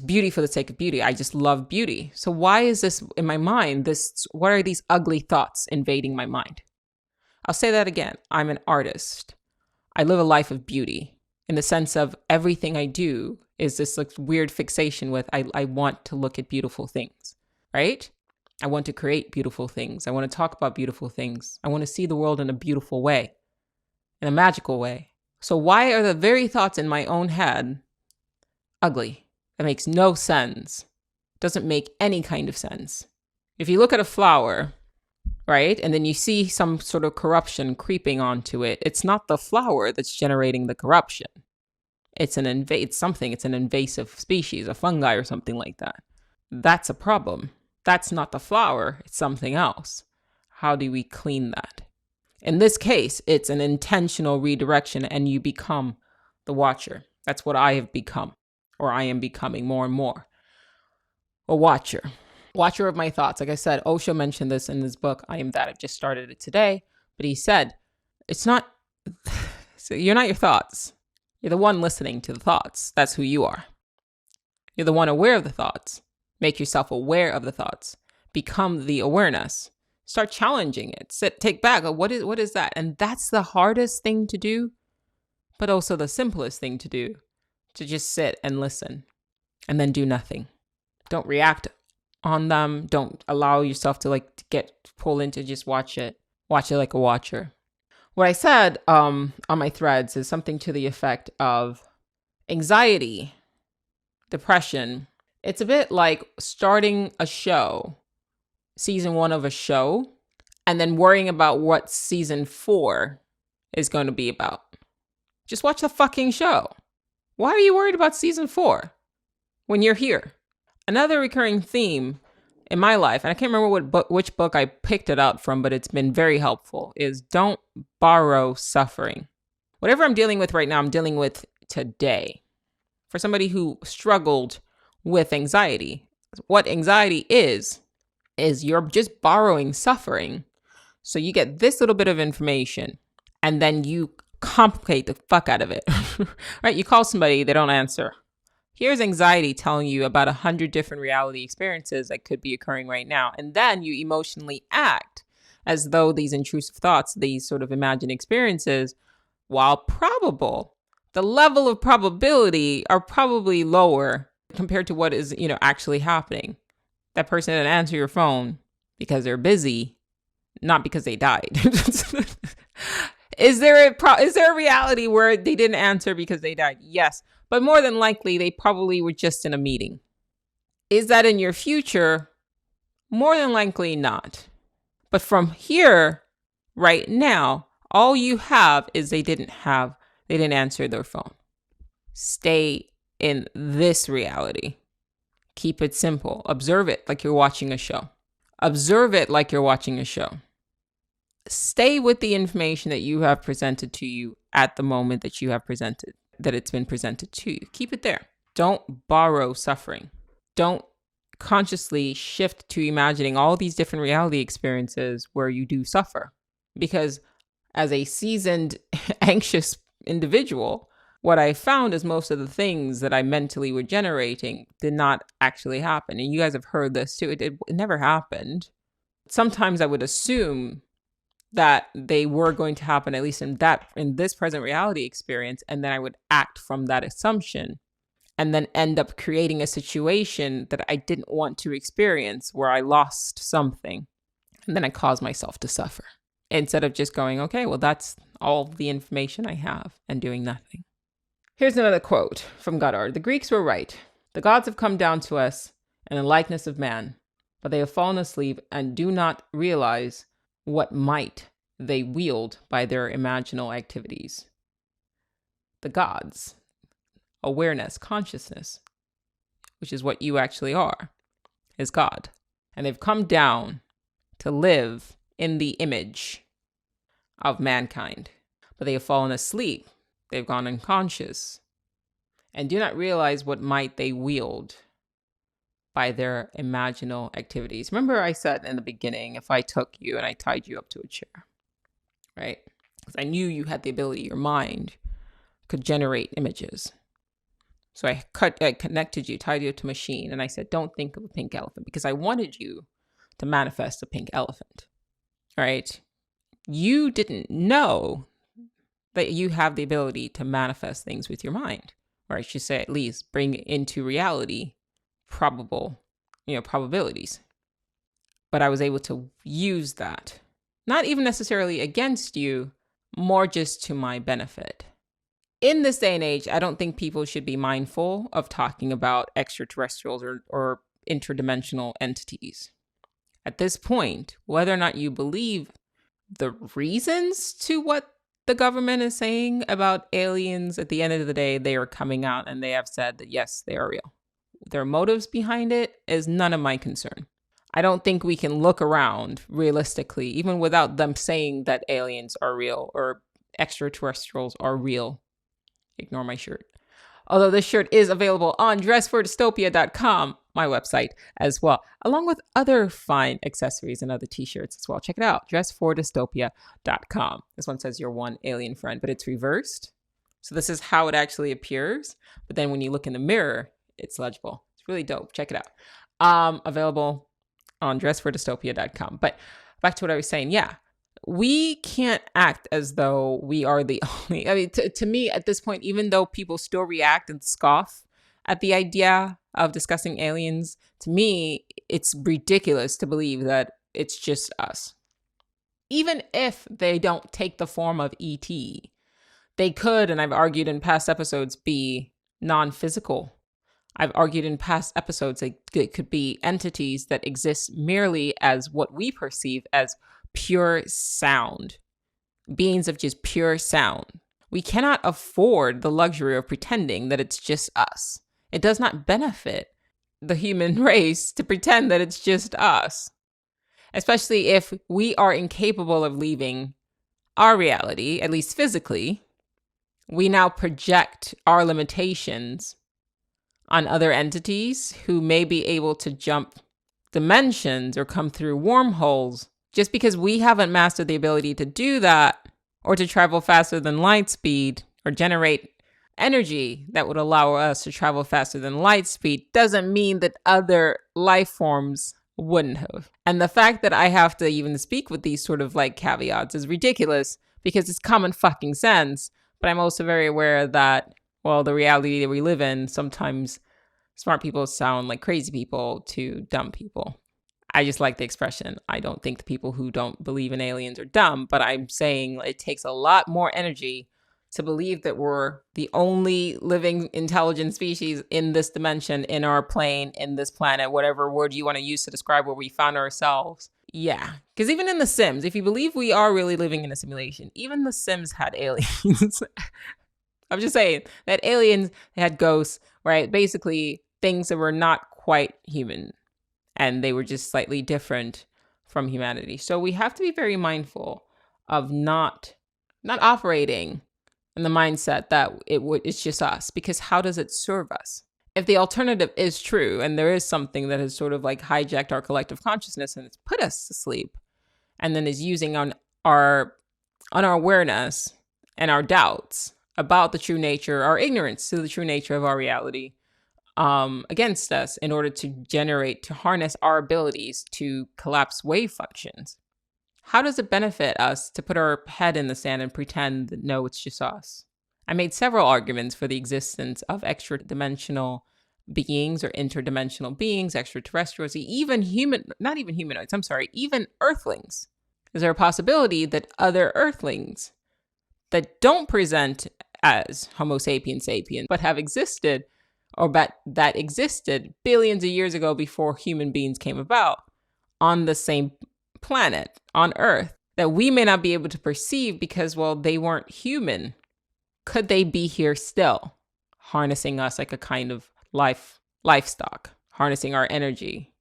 beauty for the sake of beauty. I just love beauty. So why is this in my mind? What are these ugly thoughts invading my mind? I'll say that again. I'm an artist. I live a life of beauty in the sense of everything I do is this like weird fixation with, I want to look at beautiful things, right? I want to create beautiful things. I want to talk about beautiful things. I want to see the world in a beautiful way, in a magical way. So why are the very thoughts in my own head ugly? That makes no sense. Doesn't make any kind of sense. If you look at a flower, right, and then you see some sort of corruption creeping onto it, it's not the flower that's generating the corruption. It's an invasive species, a fungi or something like that. That's a problem. That's not the flower. It's something else. How do we clean that? In this case, it's an intentional redirection and you become the watcher. That's what I have become, or I am becoming more and more. A watcher. Watcher of my thoughts. Like I said, Osho mentioned this in his book, I Am That. I just started it today. But he said, it's not, so you're not your thoughts. You're the one listening to the thoughts. That's who you are. You're the one aware of the thoughts. Make yourself aware of the thoughts. Become the awareness. Start challenging it. Take back. What is that? And that's the hardest thing to do, but also the simplest thing to do. To just sit and listen and then do nothing. Don't react on them. Don't allow yourself to get pulled into, just watch it. Watch it like a watcher. What I said on my threads is something to the effect of anxiety, depression. It's a bit like starting a show, season 1 of a show, and then worrying about what season 4 is going to be about. Just watch the fucking show. Why are you worried about season 4 when you're here? Another recurring theme in my life, and I can't remember which book I picked it out from, but it's been very helpful, is don't borrow suffering. Whatever I'm dealing with right now, I'm dealing with today. For somebody who struggled with anxiety, what anxiety is you're just borrowing suffering. So you get this little bit of information and then you complicate the fuck out of it, right? You call somebody, they don't answer. Here's anxiety telling you about 100 different reality experiences that could be occurring right now. And then you emotionally act as though these intrusive thoughts, these sort of imagined experiences, while probable, the level of probability are probably lower compared to what is, actually happening. That person didn't answer your phone because they're busy, not because they died. Is there a reality where they didn't answer because they died? Yes. But more than likely, they probably were just in a meeting. Is that in your future? More than likely not. But from here, right now, all you have is they didn't answer their phone. Stay in this reality. Keep it simple. Observe it like you're watching a show. Observe it like you're watching a show. Stay with the information that you have presented to you at the moment that it's been presented to you. Keep it there. Don't borrow suffering. Don't consciously shift to imagining all these different reality experiences where you do suffer. Because as a seasoned, anxious individual, what I found is most of the things that I mentally were generating did not actually happen. And you guys have heard this too. It never happened. Sometimes I would assume that they were going to happen, at least in this present reality experience. And then I would act from that assumption and then end up creating a situation that I didn't want to experience where I lost something. And then I caused myself to suffer instead of just going, okay, well, that's all the information I have and doing nothing. Here's another quote from Goddard. The Greeks were right. The gods have come down to us in the likeness of man, but they have fallen asleep and do not realize what might they wield by their imaginal activities. The gods, awareness, consciousness, which is what you actually are, is God. And they've come down to live in the image of mankind, but they have fallen asleep. They've gone unconscious and do not realize what might they wield by their imaginal activities. Remember I said in the beginning, if I took you and I tied you up to a chair, right? Because I knew you had the ability, your mind could generate images. So I connected you, tied you to a machine, and I said, don't think of a pink elephant, because I wanted you to manifest a pink elephant, right? You didn't know that you have the ability to manifest things with your mind, or I should say at least bring into reality probabilities. But I was able to use that, not even necessarily against you, more just to my benefit. In this day and age, I don't think people should be mindful of talking about extraterrestrials or interdimensional entities. At this point, whether or not you believe the reasons to what the government is saying about aliens, at the end of the day, they are coming out and they have said that, yes, they are real. Their motives behind it is none of my concern. I don't think we can look around realistically, even without them saying that aliens are real or extraterrestrials are real. Ignore my shirt. Although this shirt is available on dressfordystopia.com, my website, as well, along with other fine accessories and other t-shirts as well. Check it out, dressfordystopia.com. This one says you're one alien friend, but it's reversed. So this is how it actually appears. But then when you look in the mirror, it's legible. It's really dope. Check it out. Available on dressfordystopia.com. But back to what I was saying. Yeah, we can't act as though we are the only. I mean, to me, at this point, even though people still react and scoff at the idea of discussing aliens, to me, it's ridiculous to believe that it's just us. Even if they don't take the form of ET, they could, and I've argued in past episodes, be non-physical. I've argued in past episodes that it could be entities that exist merely as what we perceive as pure sound, beings of just pure sound. We cannot afford the luxury of pretending that it's just us. It does not benefit the human race to pretend that it's just us, especially if we are incapable of leaving our reality, at least physically. We now project our limitations on other entities who may be able to jump dimensions or come through wormholes. Just because we haven't mastered the ability to do that, or to travel faster than light speed, or generate energy that would allow us to travel faster than light speed, doesn't mean that other life forms wouldn't have. And the fact that I have to even speak with these sort of like caveats is ridiculous, because it's common fucking sense. But I'm also very aware that, well, the reality that we live in, sometimes smart people sound like crazy people to dumb people. I just like the expression. I don't think the people who don't believe in aliens are dumb, but I'm saying it takes a lot more energy to believe that we're the only living intelligent species in this dimension, in our plane, in this planet, whatever word you want to use to describe where we found ourselves. Yeah, because even in The Sims, if you believe we are really living in a simulation, even The Sims had aliens. I'm just saying that aliens had ghosts, right? Basically, things that were not quite human, and they were just slightly different from humanity. So we have to be very mindful of not operating in the mindset that it's just us, because how does it serve us? If the alternative is true, and there is something that has sort of like hijacked our collective consciousness and it's put us to sleep, and then is using on our awareness and our doubts about the true nature, our ignorance to the true nature of our reality, against us in order to harness our abilities to collapse wave functions. How does it benefit us to put our head in the sand and pretend that no, it's just us? I made several arguments for the existence of extra-dimensional beings or interdimensional beings, extraterrestrials, even even earthlings. Is there a possibility that other earthlings that don't present as Homo sapiens sapiens, but have existed, or that existed billions of years ago before human beings came about on the same planet, on Earth, that we may not be able to perceive because, well, they weren't human? Could they be here still, harnessing us like a kind of livestock, harnessing our energy,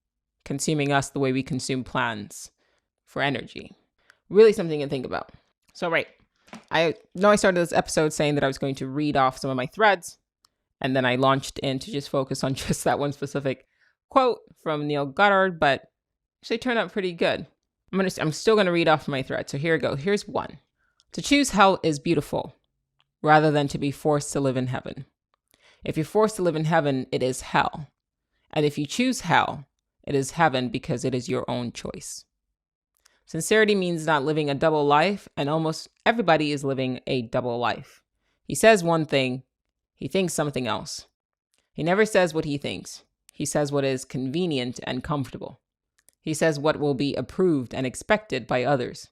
consuming us the way we consume plants for energy? Really something to think about. So, right, I know I started this episode saying that I was going to read off some of my threads, and then I launched in to just focus on just that one specific quote from Neil Goddard, but actually turned out pretty good. I'm still going to read off my thread. So here we go. Here's one. To choose hell is beautiful, rather than to be forced to live in heaven. If you're forced to live in heaven, it is hell. And if you choose hell, it is heaven because it is your own choice. Sincerity means not living a double life, and almost everybody is living a double life. He says one thing, he thinks something else. He never says what he thinks. He says what is convenient and comfortable. He says what will be approved and expected by others.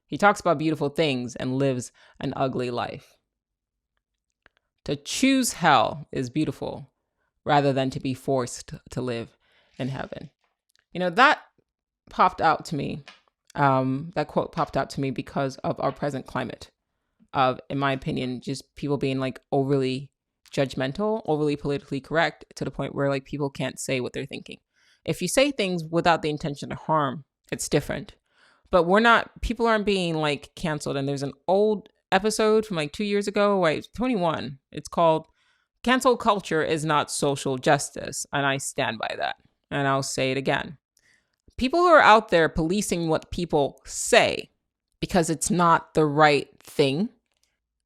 He talks about beautiful things and lives an ugly life. To choose hell is beautiful, rather than to be forced to live in heaven. You know, that popped out to me. That quote popped out to me because of our present climate of, in my opinion, just people being like overly judgmental, overly politically correct, to the point where like people can't say what they're thinking. If you say things without the intention to harm, it's different. But people aren't being like canceled. And there's an old episode from like 2 years ago, 21. It's called Cancel Culture is Not Social Justice. And I stand by that. And I'll say it again. People who are out there policing what people say because it's not the right thing,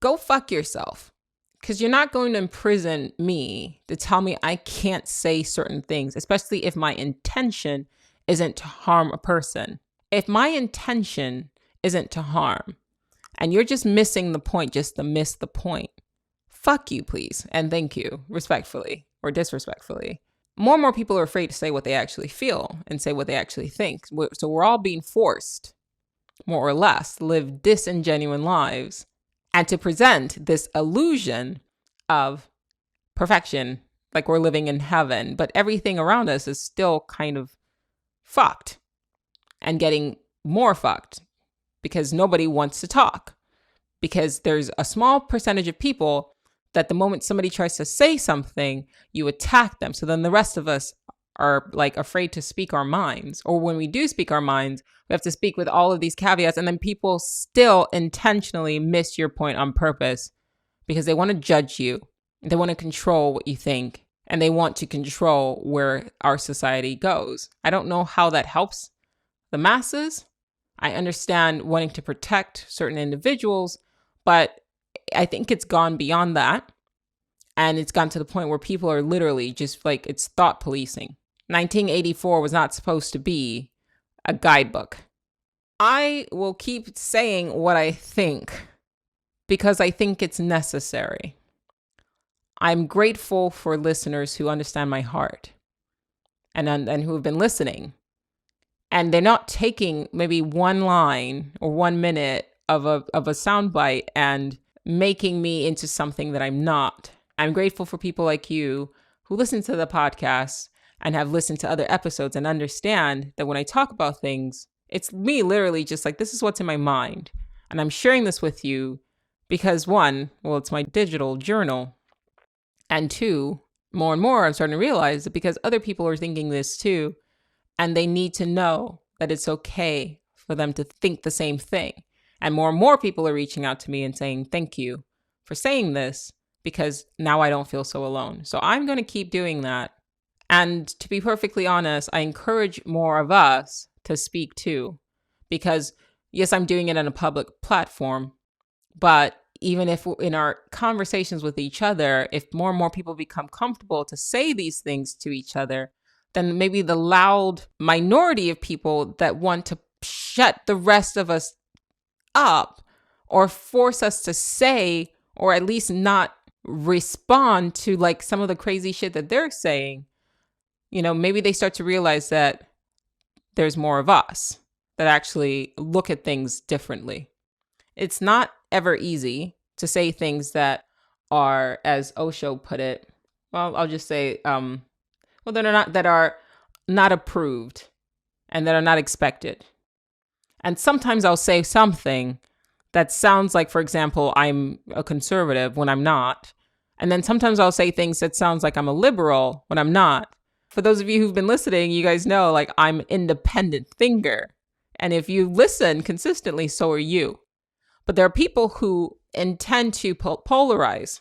go fuck yourself. Because you're not going to imprison me to tell me I can't say certain things, especially if my intention isn't to harm a person. If my intention isn't to harm, and you're just missing the point just to miss the point, fuck you, please, and thank you, respectfully or disrespectfully. More and more people are afraid to say what they actually feel and say what they actually think. So we're all being forced, more or less, to live disingenuous lives and to present this illusion of perfection, like we're living in heaven. But everything around us is still kind of fucked and getting more fucked because nobody wants to talk. Because there's a small percentage of people that the moment somebody tries to say something, you attack them. So then the rest of us are like afraid to speak our minds. Or when we do speak our minds, we have to speak with all of these caveats. And then people still intentionally miss your point on purpose because they want to judge you. They want to control what you think. And they want to control where our society goes. I don't know how that helps the masses. I understand wanting to protect certain individuals, but I think it's gone beyond that. And it's gotten to the point where people are literally just like, it's thought policing. 1984 was not supposed to be a guidebook. I will keep saying what I think because I think it's necessary. I'm grateful for listeners who understand my heart and who have been listening. And they're not taking maybe one line or 1 minute of a soundbite and making me into something that I'm not. I'm grateful for people like you who listen to the podcast and have listened to other episodes and understand that when I talk about things, it's me literally just like, this is what's in my mind. And I'm sharing this with you because one, well, it's my digital journal. And two, more and more, I'm starting to realize that because other people are thinking this too, and they need to know that it's okay for them to think the same thing. And more people are reaching out to me and saying, thank you for saying this, because now I don't feel so alone. So I'm going to keep doing that. And to be perfectly honest, I encourage more of us to speak too, because yes, I'm doing it on a public platform, but even if in our conversations with each other, if more and more people become comfortable to say these things to each other, then maybe the loud minority of people that want to shut the rest of us up or force us to say, or at least not respond to like some of the crazy shit that they're saying, you know, maybe they start to realize that there's more of us that actually look at things differently. It's not ever easy to say things that are, as Osho put it, well, I'll just say, that are not approved and that are not expected. And sometimes I'll say something that sounds like, for example, I'm a conservative when I'm not. And then sometimes I'll say things that sounds like I'm a liberal when I'm not. For those of you who've been listening, you guys know, like, I'm an independent thinker. And if you listen consistently, so are you. But there are people who intend to polarize.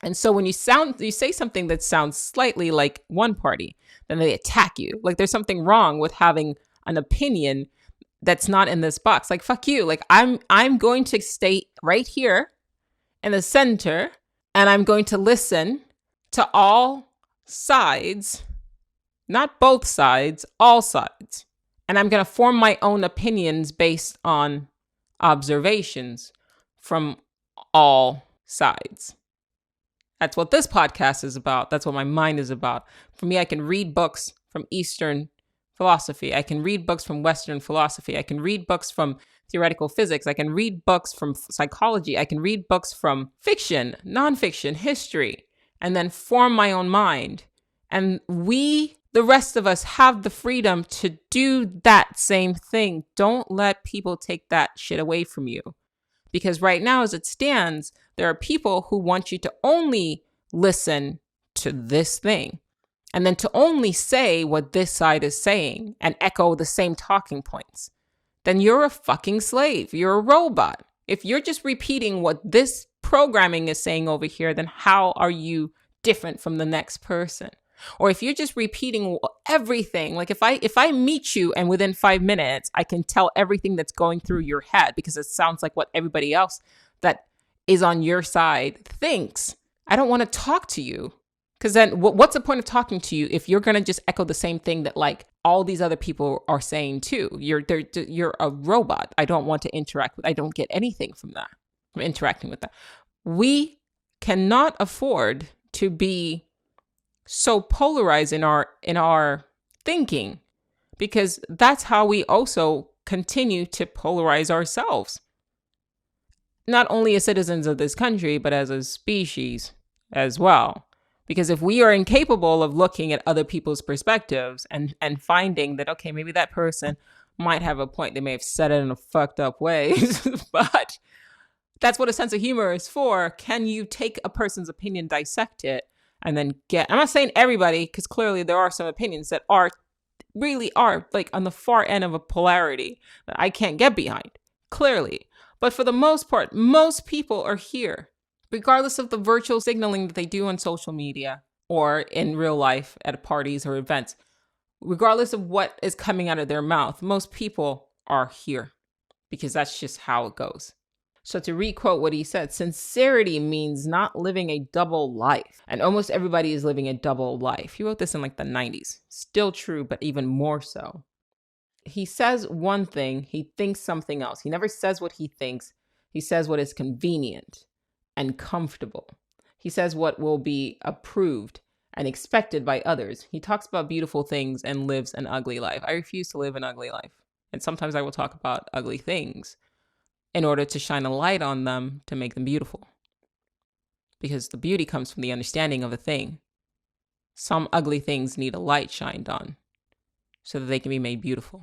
And so when you say something that sounds slightly like one party, then they attack you. Like there's something wrong with having an opinion that's not in this box. Like, fuck you. Like I'm going to stay right here in the center, and I'm going to listen to all sides, not both sides, all sides. And I'm going to form my own opinions based on observations from all sides. That's what this podcast is about. That's what my mind is about. For me, I can read books from Eastern philosophy. I can read books from Western philosophy. I can read books from theoretical physics. I can read books from psychology. I can read books from fiction, nonfiction, history, and then form my own mind. And the rest of us, have the freedom to do that same thing. Don't let people take that shit away from you. Because right now, as it stands, there are people who want you to only listen to this thing. and then to only say what this side is saying and echo the same talking points, then you're a fucking slave. You're a robot. If you're just repeating what this programming is saying over here, then how are you different from the next person? Or if you're just repeating everything, like if I meet you and within 5 minutes, I can tell everything that's going through your head because it sounds like what everybody else that is on your side thinks, I don't want to talk to you. Because then what's the point of talking to you if you're going to just echo the same thing that like all these other people are saying too? You're a robot. I don't want to interact with, I don't get anything from that, from interacting with that. We cannot afford to be so polarized in our thinking, because that's how we also continue to polarize ourselves. Not only as citizens of this country, but as a species as well. Because if we are incapable of looking at other people's perspectives and finding that, okay, maybe that person might have a point, they may have said it in a fucked up way, but that's what a sense of humor is for. Can you take a person's opinion, dissect it, and then I'm not saying everybody, because clearly there are some opinions that really are like on the far end of a polarity that I can't get behind, clearly. But for the most part, most people are here, regardless of the virtual signaling that they do on social media or in real life at parties or events, regardless of what is coming out of their mouth, most people are here because that's just how it goes. So to requote what he said, sincerity means not living a double life. And almost everybody is living a double life. He wrote this in like the 90s. Still true, but even more so. He says one thing, he thinks something else. He never says what he thinks. He says what is convenient and comfortable. He says what will be approved and expected by others. He talks about beautiful things and lives an ugly life. I refuse to live an ugly life. And sometimes I will talk about ugly things in order to shine a light on them to make them beautiful. Because the beauty comes from the understanding of a thing. Some ugly things need a light shined on so that they can be made beautiful.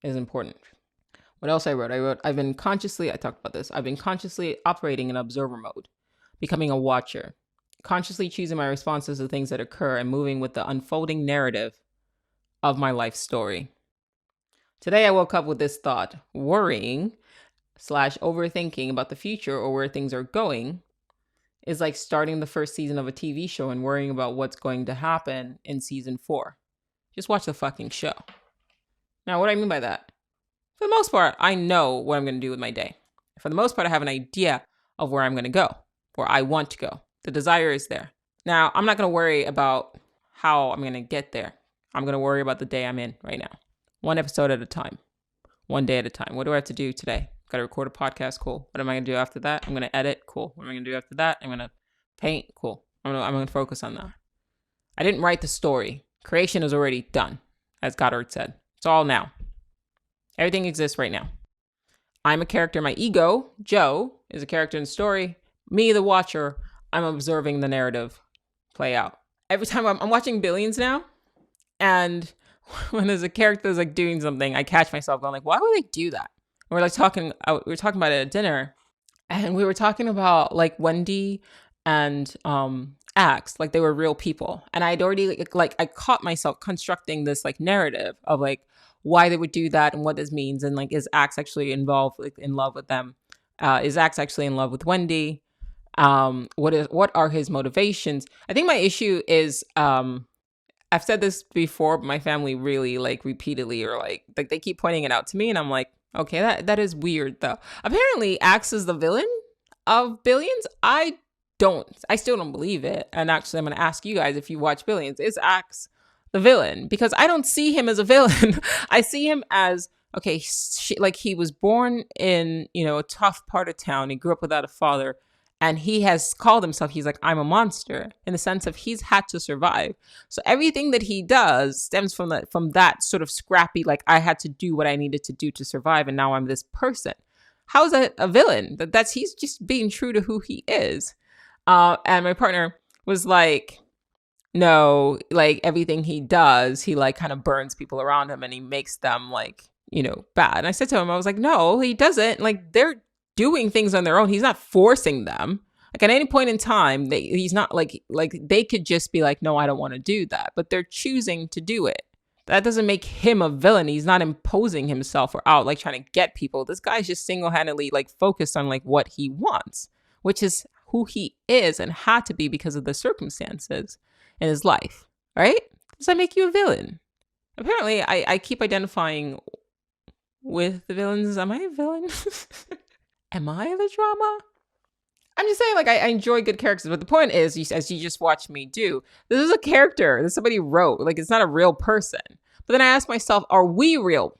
It is important. What else I wrote? I talked about this. I've been consciously operating in observer mode, becoming a watcher, consciously choosing my responses to things that occur and moving with the unfolding narrative of my life story. Today I woke up with this thought: worrying / overthinking about the future or where things are going is like starting the first season of a TV show and worrying about what's going to happen in season 4. Just watch the fucking show. Now, what do I mean by that? For the most part, I know what I'm going to do with my day. For the most part, I have an idea of where I'm going to go, where I want to go. The desire is there. Now, I'm not going to worry about how I'm going to get there. I'm going to worry about the day I'm in right now. One episode at a time. One day at a time. What do I have to do today? Got to record a podcast? Cool. What am I going to do after that? I'm going to edit? Cool. What am I going to do after that? I'm going to paint? Cool. I'm going to focus on that. I didn't write the story. Creation is already done, as Goddard said. It's all now. Everything exists right now. I'm a character. My ego, Joe, is a character in the story. Me, the watcher, I'm observing the narrative play out. Every time I'm watching Billions now, and when there's a character that's like doing something, I catch myself going like, why would they do that? We were talking about it at dinner, and we were talking about like Wendy and Axe, like they were real people. And I'd already like I caught myself constructing this like narrative of like why they would do that and what this means, and like is Axe actually involved, like in love with them? Is Axe actually in love with Wendy? What are his motivations? I think my issue is I've said this before, but my family really like repeatedly or like they keep pointing it out to me, and I'm like, okay, that is weird though. Apparently Axe is the villain of Billions. I still don't believe it. And actually I'm going to ask you guys, if you watch Billions, is Axe the villain? Because I don't see him as a villain. I see him as, okay, like he was born in, a tough part of town. He grew up without a father, and he has called himself, he's like, I'm a monster, in the sense of he's had to survive. So everything that he does stems from that sort of scrappy, like I had to do what I needed to do to survive, and now I'm this person. How is that a villain? He's just being true to who he is. And my partner was like, no, like everything he does, he like kind of burns people around him and he makes them like, bad. And I said to him, I was like, no, he doesn't. Like they're doing things on their own. He's not forcing them. Like at any point in time, he's not like they could just be like, no, I don't want to do that, but they're choosing to do it. That doesn't make him a villain. He's not imposing himself or out like trying to get people. This guy's just single-handedly like focused on like what he wants, which is who he is and had to be because of the circumstances in his life, right? Does that make you a villain? Apparently, I keep identifying with the villains. Am I a villain? Am I the drama? I'm just saying, like, I enjoy good characters, but the point is, as you just watched me do, this is a character that somebody wrote. Like, it's not a real person. But then I ask myself, are we real?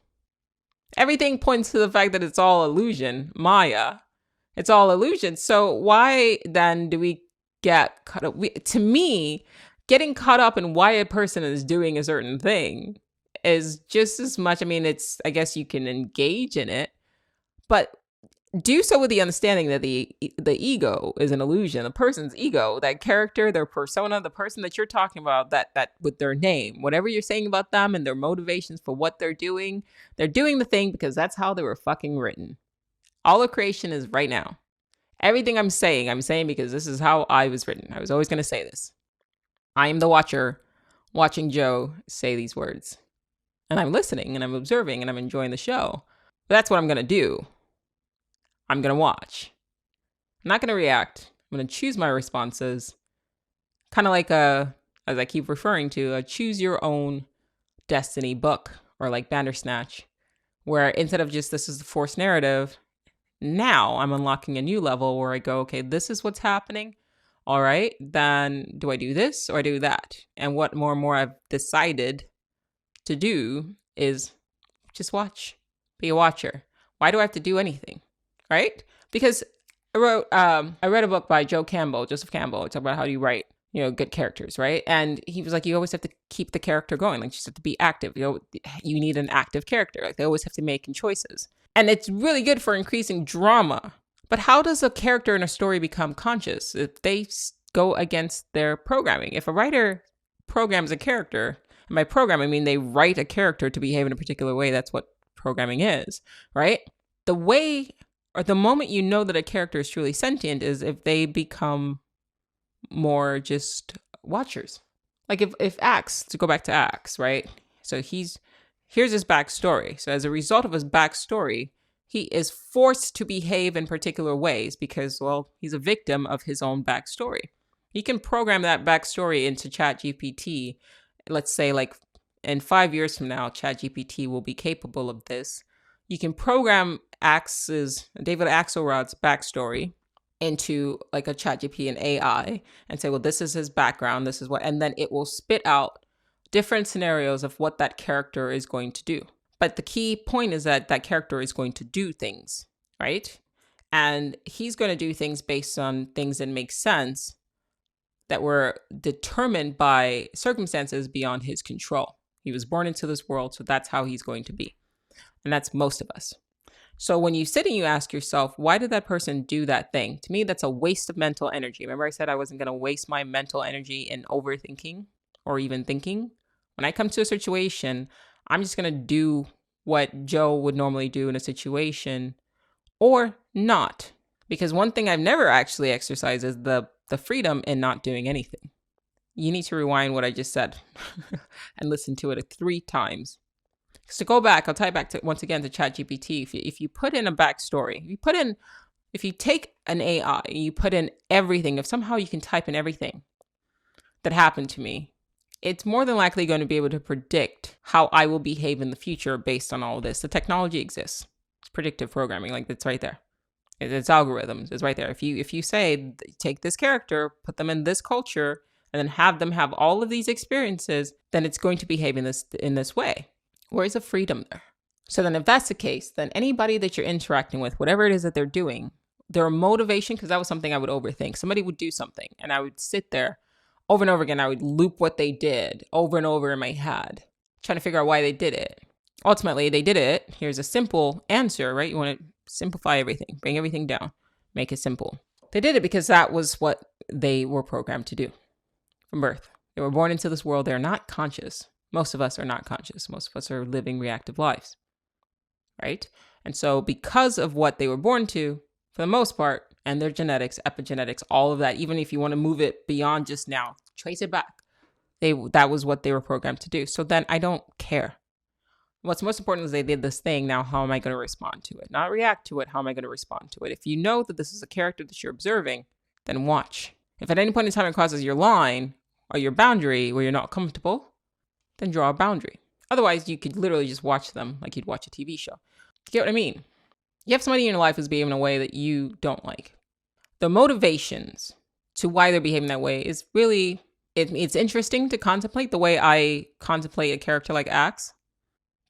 Everything points to the fact that it's all illusion, Maya. It's all illusion. So why then do we get caught up? To me, getting caught up in why a person is doing a certain thing is just as much. I mean, I guess you can engage in it, but do so with the understanding that the ego is an illusion. The person's ego, that character, their persona, the person that you're talking about, that with their name, whatever you're saying about them and their motivations for what they're doing the thing because that's how they were fucking written. All of creation is right now. Everything I'm saying because this is how I was written. I was always going to say this. I am the watcher watching Joe say these words. And I'm listening and I'm observing and I'm enjoying the show. But that's what I'm going to do. I'm going to watch. I'm not going to react. I'm going to choose my responses. Kind of like as I keep referring to, a choose your own destiny book or like Bandersnatch, where instead of just this is the forced narrative, now I'm unlocking a new level where I go, okay, this is what's happening. All right, then do I do this or I do that? And what more and more I've decided to do is just watch, be a watcher. Why do I have to do anything? Right? Because I read a book by Joseph Campbell, talk about how do you write, good characters, right? And he was like, you always have to keep the character going. Like, you just have to be active. You need an active character. Like, they always have to make choices. And it's really good for increasing drama. But how does a character in a story become conscious if they go against their programming? If a writer programs a character, and by program, I mean they write a character to behave in a particular way, that's what programming is, right? The way or the moment you know that a character is truly sentient is if they become more just watchers. Like if Axe, to go back to Axe, right? So here's his backstory. So as a result of his backstory, he is forced to behave in particular ways because, well, he's a victim of his own backstory. You can program that backstory into ChatGPT. Let's say like in 5 years from now, ChatGPT will be capable of this. You can program David Axelrod's backstory into like a ChatGPT and AI and say, well, this is his background, this is what, and then it will spit out different scenarios of what that character is going to do. But the key point is that that character is going to do things, right? And he's going to do things based on things that make sense that were determined by circumstances beyond his control. He was born into this world, so that's how he's going to be. And that's most of us. So when you sit and you ask yourself, why did that person do that thing? To me, that's a waste of mental energy. Remember I said I wasn't going to waste my mental energy in overthinking or even thinking? When I come to a situation, I'm just going to do what Joe would normally do in a situation or not. Because one thing I've never actually exercised is the freedom in not doing anything. You need to rewind what I just said and listen to it 3 times. So go back, I'll tie back to once again to ChatGPT. If you put in a backstory, if you take an AI, you put in everything, if somehow you can type in everything that happened to me, it's more than likely going to be able to predict how I will behave in the future based on all of this. The technology exists. It's predictive programming, like it's right there. It's algorithms. It's right there. If you say, take this character, put them in this culture, and then have them have all of these experiences, then it's going to behave in this way. Where's the freedom there? So then if that's the case, then anybody that you're interacting with, whatever it is that they're doing, their motivation, because that was something I would overthink. Somebody would do something and I would sit there over and over again. I would loop what they did over and over in my head, trying to figure out why they did it. Ultimately, they did it. Here's a simple answer, right? You want to simplify everything, bring everything down, make it simple. They did it because that was what they were programmed to do from birth. They were born into this world. They're not conscious. Most of us are not conscious. Most of us are living reactive lives, right? And so because of what they were born to, for the most part, and their genetics, epigenetics, all of that, even if you want to move it beyond just now, trace it back. That was what they were programmed to do. So then I don't care. What's most important is they did this thing. Now, how am I going to respond to it? Not react to it. How am I going to respond to it? If you know that this is a character that you're observing, then watch. If at any point in time it crosses your line or your boundary where you're not comfortable, then draw a boundary. Otherwise, you could literally just watch them like you'd watch a TV show. You get what I mean? You have somebody in your life who's behaving in a way that you don't like. The motivations to why they're behaving that way is really, it's interesting to contemplate the way I contemplate a character like Axe.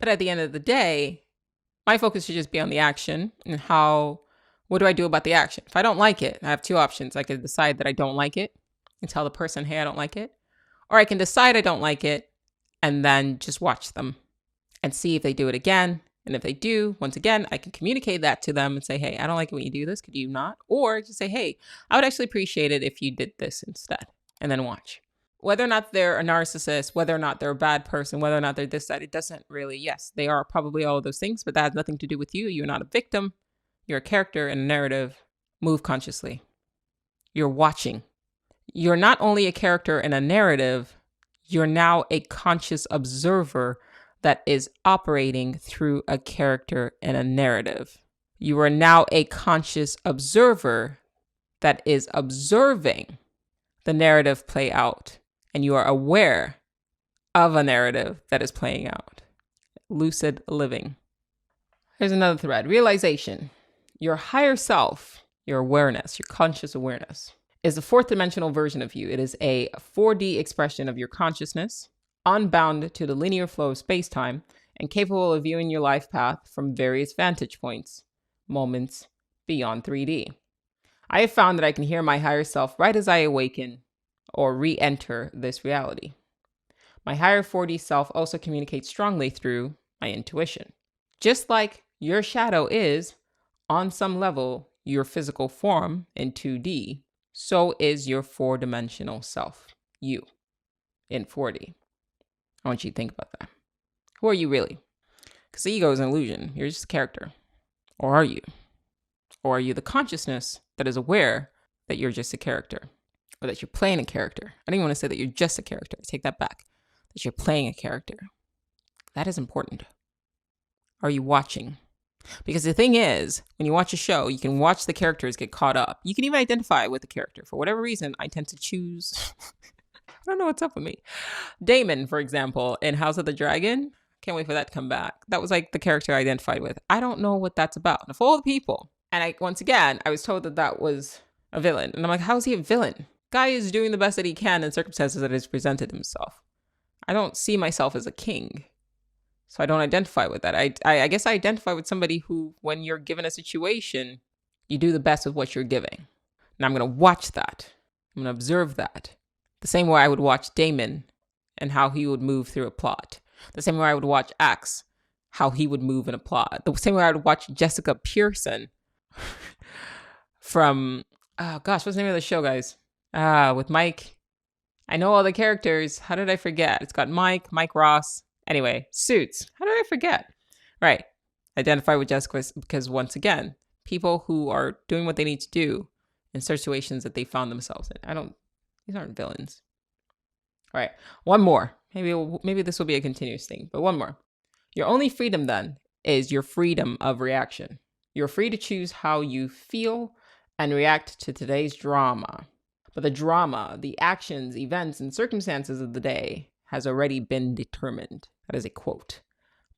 But at the end of the day, my focus should just be on the action and what do I do about the action? If I don't like it, I have two options. I could decide that I don't like it and tell the person, hey, I don't like it. Or I can decide I don't like it and then just watch them and see if they do it again. And if they do, once again, I can communicate that to them and say, hey, I don't like it when you do this. Could you not? Or just say, hey, I would actually appreciate it if you did this instead. And then watch. Whether or not they're a narcissist, whether or not they're a bad person, whether or not they're this, that, it doesn't really, yes, they are probably all of those things, but that has nothing to do with you. You're not a victim. You're a character in a narrative. Move consciously. You're watching. You're not only a character in a narrative, you're now a conscious observer that is operating through a character in a narrative. You are now a conscious observer that is observing the narrative play out. And you are aware of a narrative that is playing out. Lucid living. Here's another thread. Realization. Your higher self, your awareness, your conscious awareness, is a fourth dimensional version of you. It is a 4D expression of your consciousness, unbound to the linear flow of space-time, and capable of viewing your life path from various vantage points, moments beyond 3D. I have found that I can hear my higher self right as I awaken or re-enter this reality. My higher 4D self also communicates strongly through my intuition. Just like your shadow is, on some level, your physical form in 2D, so is your 4-dimensional self, you, in 4D. I want you to think about that. Who are you really? Because the ego is an illusion. You're just a character. Or are you? Or are you the consciousness that is aware that you're just a character? Or that you're playing a character? I don't even want to say that you're just a character. I take that back. That you're playing a character. That is important. Are you watching? Because the thing is, when you watch a show, you can watch the characters get caught up. You can even identify with the character. For whatever reason, I tend to choose... I don't know what's up with me. Damon, for example, in House of the Dragon. Can't wait for that to come back. That was like the character I identified with. I don't know what that's about. Of all the people. And once again, I was told that was a villain. And I'm like, how is he a villain? Guy is doing the best that he can in circumstances that has presented himself. I don't see myself as a king. So I don't identify with that. I guess I identify with somebody who, when you're given a situation, you do the best with what you're giving. And I'm going to watch that. I'm going to observe that. The same way I would watch Damon and how he would move through a plot. The same way I would watch Axe, how he would move in a plot. The same way I would watch Jessica Pearson from, oh gosh, what's the name of the show, guys? With Mike. I know all the characters. How did I forget? It's got Mike Ross. Anyway, Suits. How did I forget? Right. Identify with Jessica because, once again, people who are doing what they need to do in situations that they found themselves in. These aren't villains. All right. One more. Maybe this will be a continuous thing, but one more. Your only freedom then is your freedom of reaction. You're free to choose how you feel and react to today's drama. But the drama, the actions, events, and circumstances of the day has already been determined. That is a quote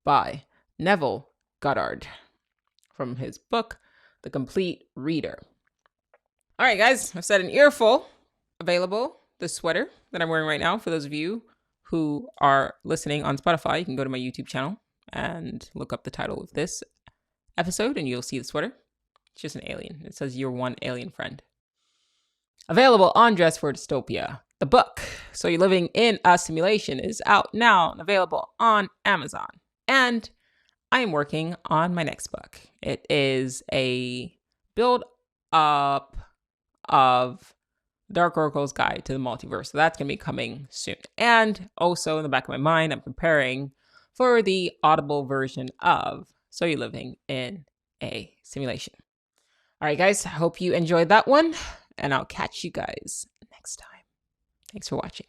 by Neville Goddard from his book, The Complete Reader. All right, guys, I've said an earful. Available, the sweater that I'm wearing right now. For those of you who are listening on Spotify, you can go to my YouTube channel and look up the title of this episode and you'll see the sweater. It's just an alien. It says your one alien friend. Available on Dress for Dystopia. The book, So You're Living in a Simulation, is out now and available on Amazon. And I am working on my next book. It is a build up of Dark Oracle's Guide to the Multiverse. So that's going to be coming soon. And also in the back of my mind, I'm preparing for the Audible version of So You're Living in a Simulation. All right, guys, I hope you enjoyed that one, and I'll catch you guys next time. Thanks for watching.